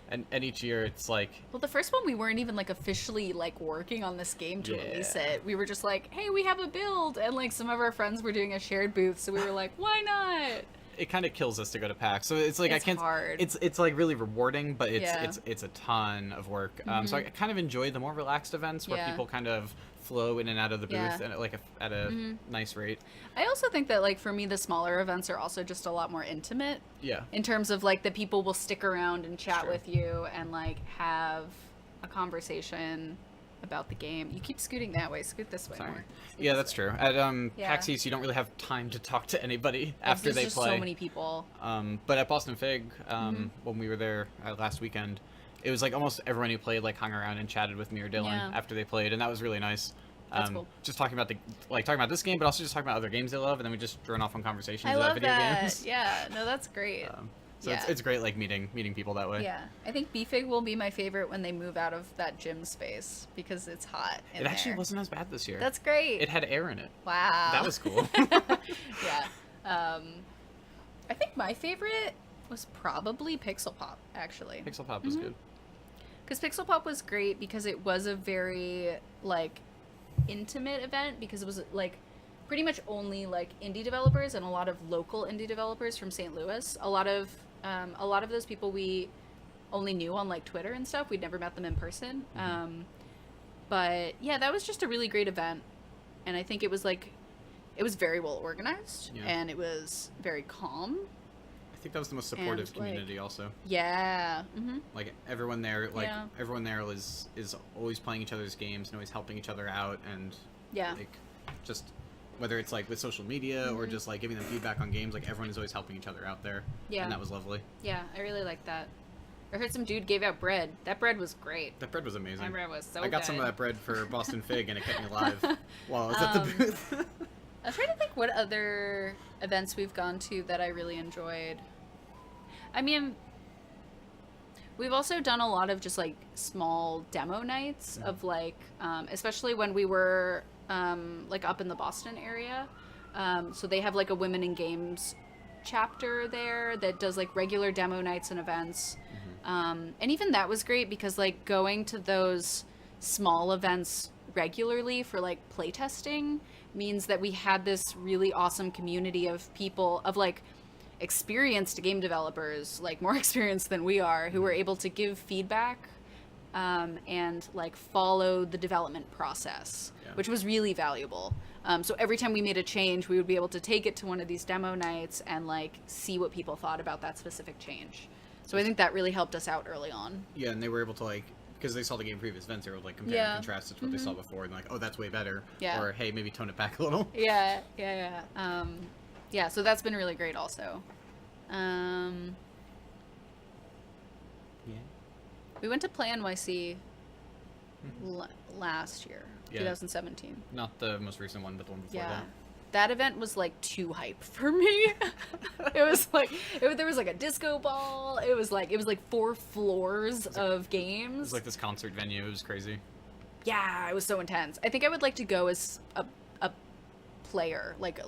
And each year it's like... Well, the first one we weren't even like officially like working on this game to release it. We were just like, hey, we have a build, and like some of our friends were doing a shared booth, so we were like, why not? it kind of kills us to go to PAX. So it's like It's I can't. hard. It's like really rewarding, but Yeah. it's a ton of work. So I kind of enjoy the more relaxed events where Yeah. people kind of flow in and out of the booth Yeah. and like at a nice rate. I also think that, like, for me, the smaller events are also just a lot more intimate Yeah. in terms of, like, the people will stick around and chat Sure. with you and, like, have a conversation about the game. You keep scooting that way. Scoot this way Sorry. more. Scoot Yeah, this that's way. true. At Yeah. PAX East, you don't really have time to talk to anybody after There's they just play. so many people. But at Boston Fig, when we were there last weekend, it was like almost everyone who played like hung around and chatted with me or Dylan Yeah. after they played, and that was really nice. That's cool. Just talking about talking about this game, but also just talking about other games they love, and then we just drone off on conversations I about love video that. games. Yeah, no, that's great. So Yeah. it's great like meeting people that way. Yeah, I think BFig will be my favorite when they move out of that gym space because it's hot in It actually there. wasn't as bad this year. That's great. It had air in it. Wow. That was cool. Yeah. I think my favorite was probably Pixel Pop, actually. Pixel Pop was good. Because Pixel Pop was great because it was a very, like, intimate event because it was, like, pretty much only, like, indie developers and a lot of local indie developers from St. Louis. A lot of those people we only knew on, like, Twitter and stuff. We'd never met them in person. But, yeah, that was just a really great event. And I think it was, like, it was very well organized. Yeah. And it was very calm. I think that was the most supportive And, like, community also. Yeah. Like everyone there Yeah. everyone there is always playing each other's games and always helping each other out, and Yeah. like just whether it's like with social media or just like giving them feedback on games, like everyone is always helping each other out there. Yeah. And that was lovely. Yeah, I really liked that. I heard some dude gave out bread. That bread was great. That bread was amazing. That bread was so I got some of good. that bread for Boston Fig and it kept me alive while I was at the booth. I'm trying to think what other events we've gone to that I really enjoyed. I mean, we've also done a lot of just like small demo nights of like, especially when we were like up in the Boston area. So they have like a Women in Games chapter there that does like regular demo nights and events. And even that was great because like going to those small events regularly for like playtesting means that we had this really awesome community of people, of like experienced game developers, like more experienced than we are, who were able to give feedback and like follow the development process, Yeah. which was really valuable. So every time we made a change, we would be able to take it to one of these demo nights and like see what people thought about that specific change. So I think that really helped us out early on. Yeah, and they were able to like, because they saw the game previous events, they were like compare Yeah. and contrast it to what they saw before, and like, oh, that's way better. Yeah. Or hey, maybe tone it back a little. Yeah. Yeah, so that's been really great also. Yeah. We went to Play NYC last year, Yeah. 2017. Not the most recent one, but the one before Yeah. that. That event was like too hype for me. It was like there was like a disco ball. It was like 4 floors of It games. was like this concert venue. It was crazy. Yeah, it was so intense. I think I would like to go as a player, like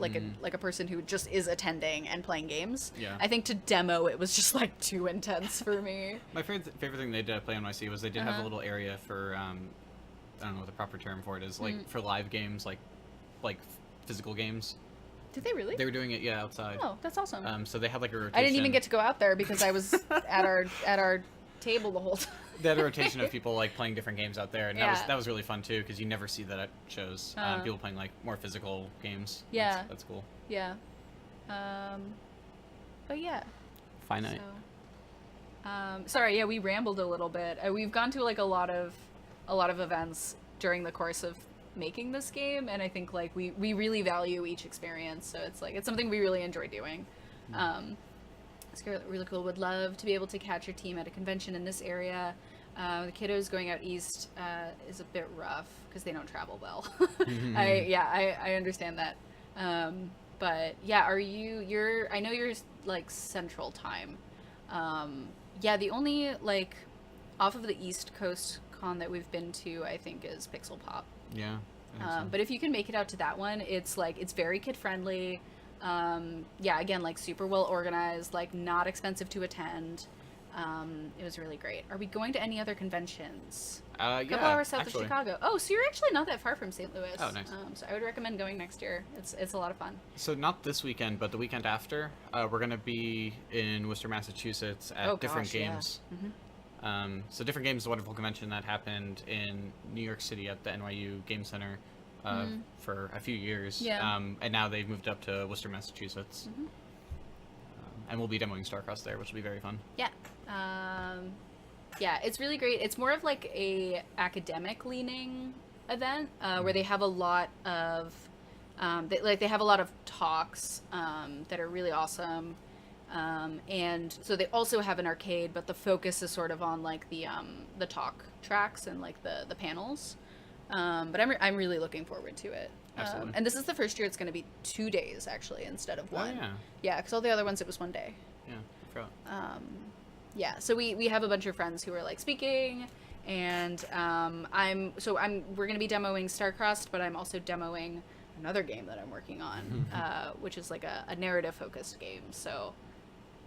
a person who just is attending and playing games. Yeah. I think to demo it was just like too intense for me. My favorite thing they did at Play NYC was they did have a little area for I don't know what the proper term for it is, like for live games, like physical games. Did they really? They were doing it, yeah, outside. Oh, that's awesome. So they had like a rotation. I didn't even get to go out there because I was at our table the whole time. They had a rotation of people like playing different games out there, and Yeah. that was really fun too because you never see that at shows. People playing like more physical games. Yeah. That's cool. Yeah. But yeah. Finite. So, sorry, yeah, we rambled a little bit. We've gone to like a lot of events during the course of making this game, and I think like we really value each experience. So it's something we really enjoy doing. It's really cool. Would love to be able to catch your team at a convention in this area. The kiddos going out east is a bit rough because they don't travel well. I understand that. But yeah, I know you're like Central Time. Yeah, the only like off of the East Coast con that we've been to, I think, is Pixel Pop. Yeah. I think so. But if you can make it out to that one, it's very kid friendly. Yeah, again, like super well organized, like not expensive to attend. It was really great. Are we going to any other conventions? Yeah, A couple hours south actually. of Chicago. Oh, so you're actually not that far from St. Louis. Oh, nice. So I would recommend going next year. It's a lot of fun. So not this weekend, but the weekend after, we're gonna be in Worcester, Massachusetts at Oh, different gosh, yeah. games. Mhm. So Different Games is a wonderful convention that happened in New York City at the NYU Game Center for a few years. Yeah. And now they've moved up to Worcester, Massachusetts. And we'll be demoing StarCrossed there, which will be very fun. Yeah. Yeah, it's really great. It's more of like a academic leaning event where they have a lot of they have a lot of talks that are really awesome. And so they also have an arcade, but the focus is sort of on like the talk tracks and like the panels. But I'm really looking forward to it. Absolutely. And this is the first year it's going to be 2 days actually instead of one. Oh, yeah. Yeah, because all the other ones it was 1 day. Yeah, I forgot. Yeah, so we have a bunch of friends who are like speaking, and we're gonna be demoing StarCrossed, but I'm also demoing another game that I'm working on, which is like a narrative focused game. So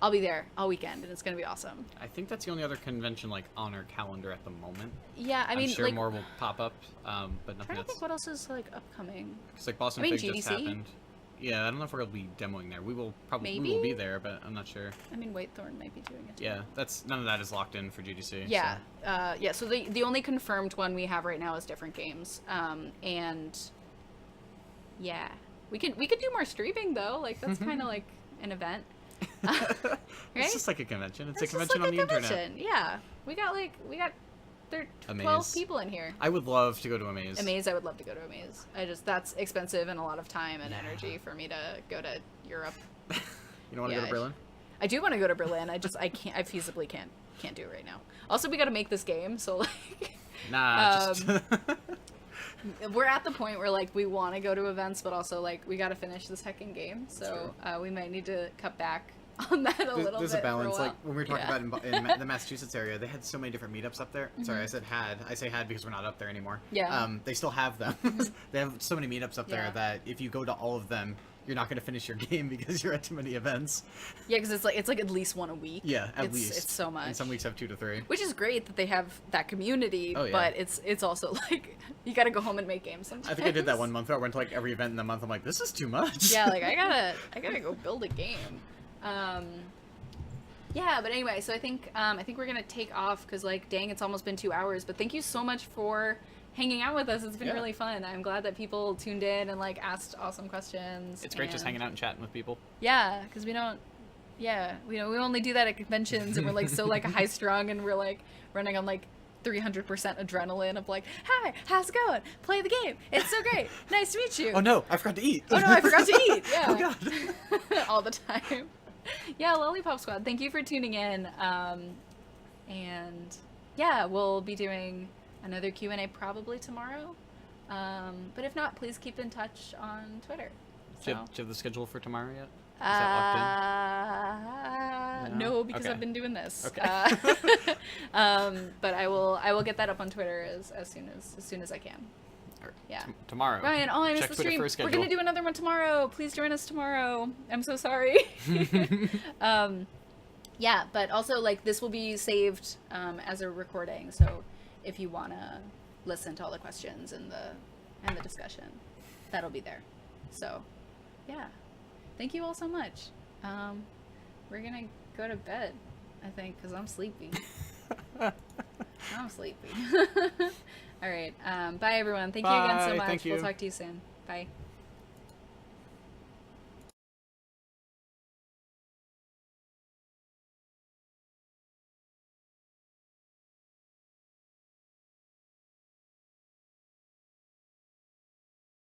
I'll be there all weekend, and it's gonna be awesome. I think that's the only other convention like on our calendar at the moment. Yeah, I mean, I'm sure like, more will pop up, but I'm nothing trying to that's think what else is like upcoming. because like Boston I mean, Fig just GDC? happened. Yeah, I don't know if we're gonna be demoing there. We will probably Maybe? be there, but I'm not sure. I mean, Whitethorn might be doing it too. Yeah, that's none of that is locked in for GDC. Yeah, so. yeah. So the only confirmed one we have right now is Different Games, and yeah, we could do more streaming though. Like that's kind of like an event, right? It's just like a convention. It's a just convention like on the internet. convention. Yeah, we got 12 Amaze. people in here. I would love to go to Amaze. Amaze, I would love to go to Amaze. That's expensive and a lot of time and energy for me to go to Europe. You don't want to Yeah, go to Berlin? I do want to go to Berlin. I can't. I feasibly can't do it right now. Also, we got to make this game, so like. Nah. We're at the point where like we want to go to events, but also like we got to finish this heckin' game, so we might need to cut back on that a little There's bit. a balance. For a while. Like when we were talking about in the Massachusetts area, they had so many different meetups up there. Sorry, I said had. I say had because we're not up there anymore. Yeah. They still have them. They have so many meetups up there Yeah. that if you go to all of them, you're not going to finish your game because you're at too many events. Yeah, because it's like at least one a week. Yeah, at least. It's so much. And some weeks have 2 to 3. Which is great that they have that community, Oh, yeah. but it's also like you got to go home and make games sometimes. I think I did that one month. I went to like every event in the month. I'm like, this is too much. Yeah, like I gotta go build a game. Yeah, but anyway, so I think we're gonna take off because like dang, it's almost been 2 hours. But thank you so much for hanging out with us. It's been Yeah. really fun. I'm glad that people tuned in and like asked awesome questions. It's great just and- hanging out and chatting with people. Yeah, because we only do that at conventions and we're like so like high strung and we're like running on like 300% adrenaline of like, hi, how's it going? Play the game. It's so great. Nice to meet you. Oh no, I forgot to eat. Oh no, I forgot to eat. Yeah. Oh god. All the time. Yeah, Lollipop Squad, thank you for tuning in. And yeah, we'll be doing another Q&A probably tomorrow. But if not, please keep in touch on Twitter. Do you So. have the schedule for tomorrow yet? Is that locked in? No, No? because Okay. I've been doing this. Okay. But I will get that up on Twitter as soon as I can. Or Yeah. Tomorrow. Ryan, I missed Check the Twitter stream. for a We're schedule. gonna do another one tomorrow. Please join us tomorrow. I'm so sorry. Yeah, but also like this will be saved as a recording, so if you wanna listen to all the questions and the discussion, that'll be there. So, yeah, thank you all so much. We're gonna go to bed, I think, because I'm sleepy. I'm sleepy. All right. Bye, everyone. Thank you again so Bye. much. Thank We'll you. talk to you soon. Bye.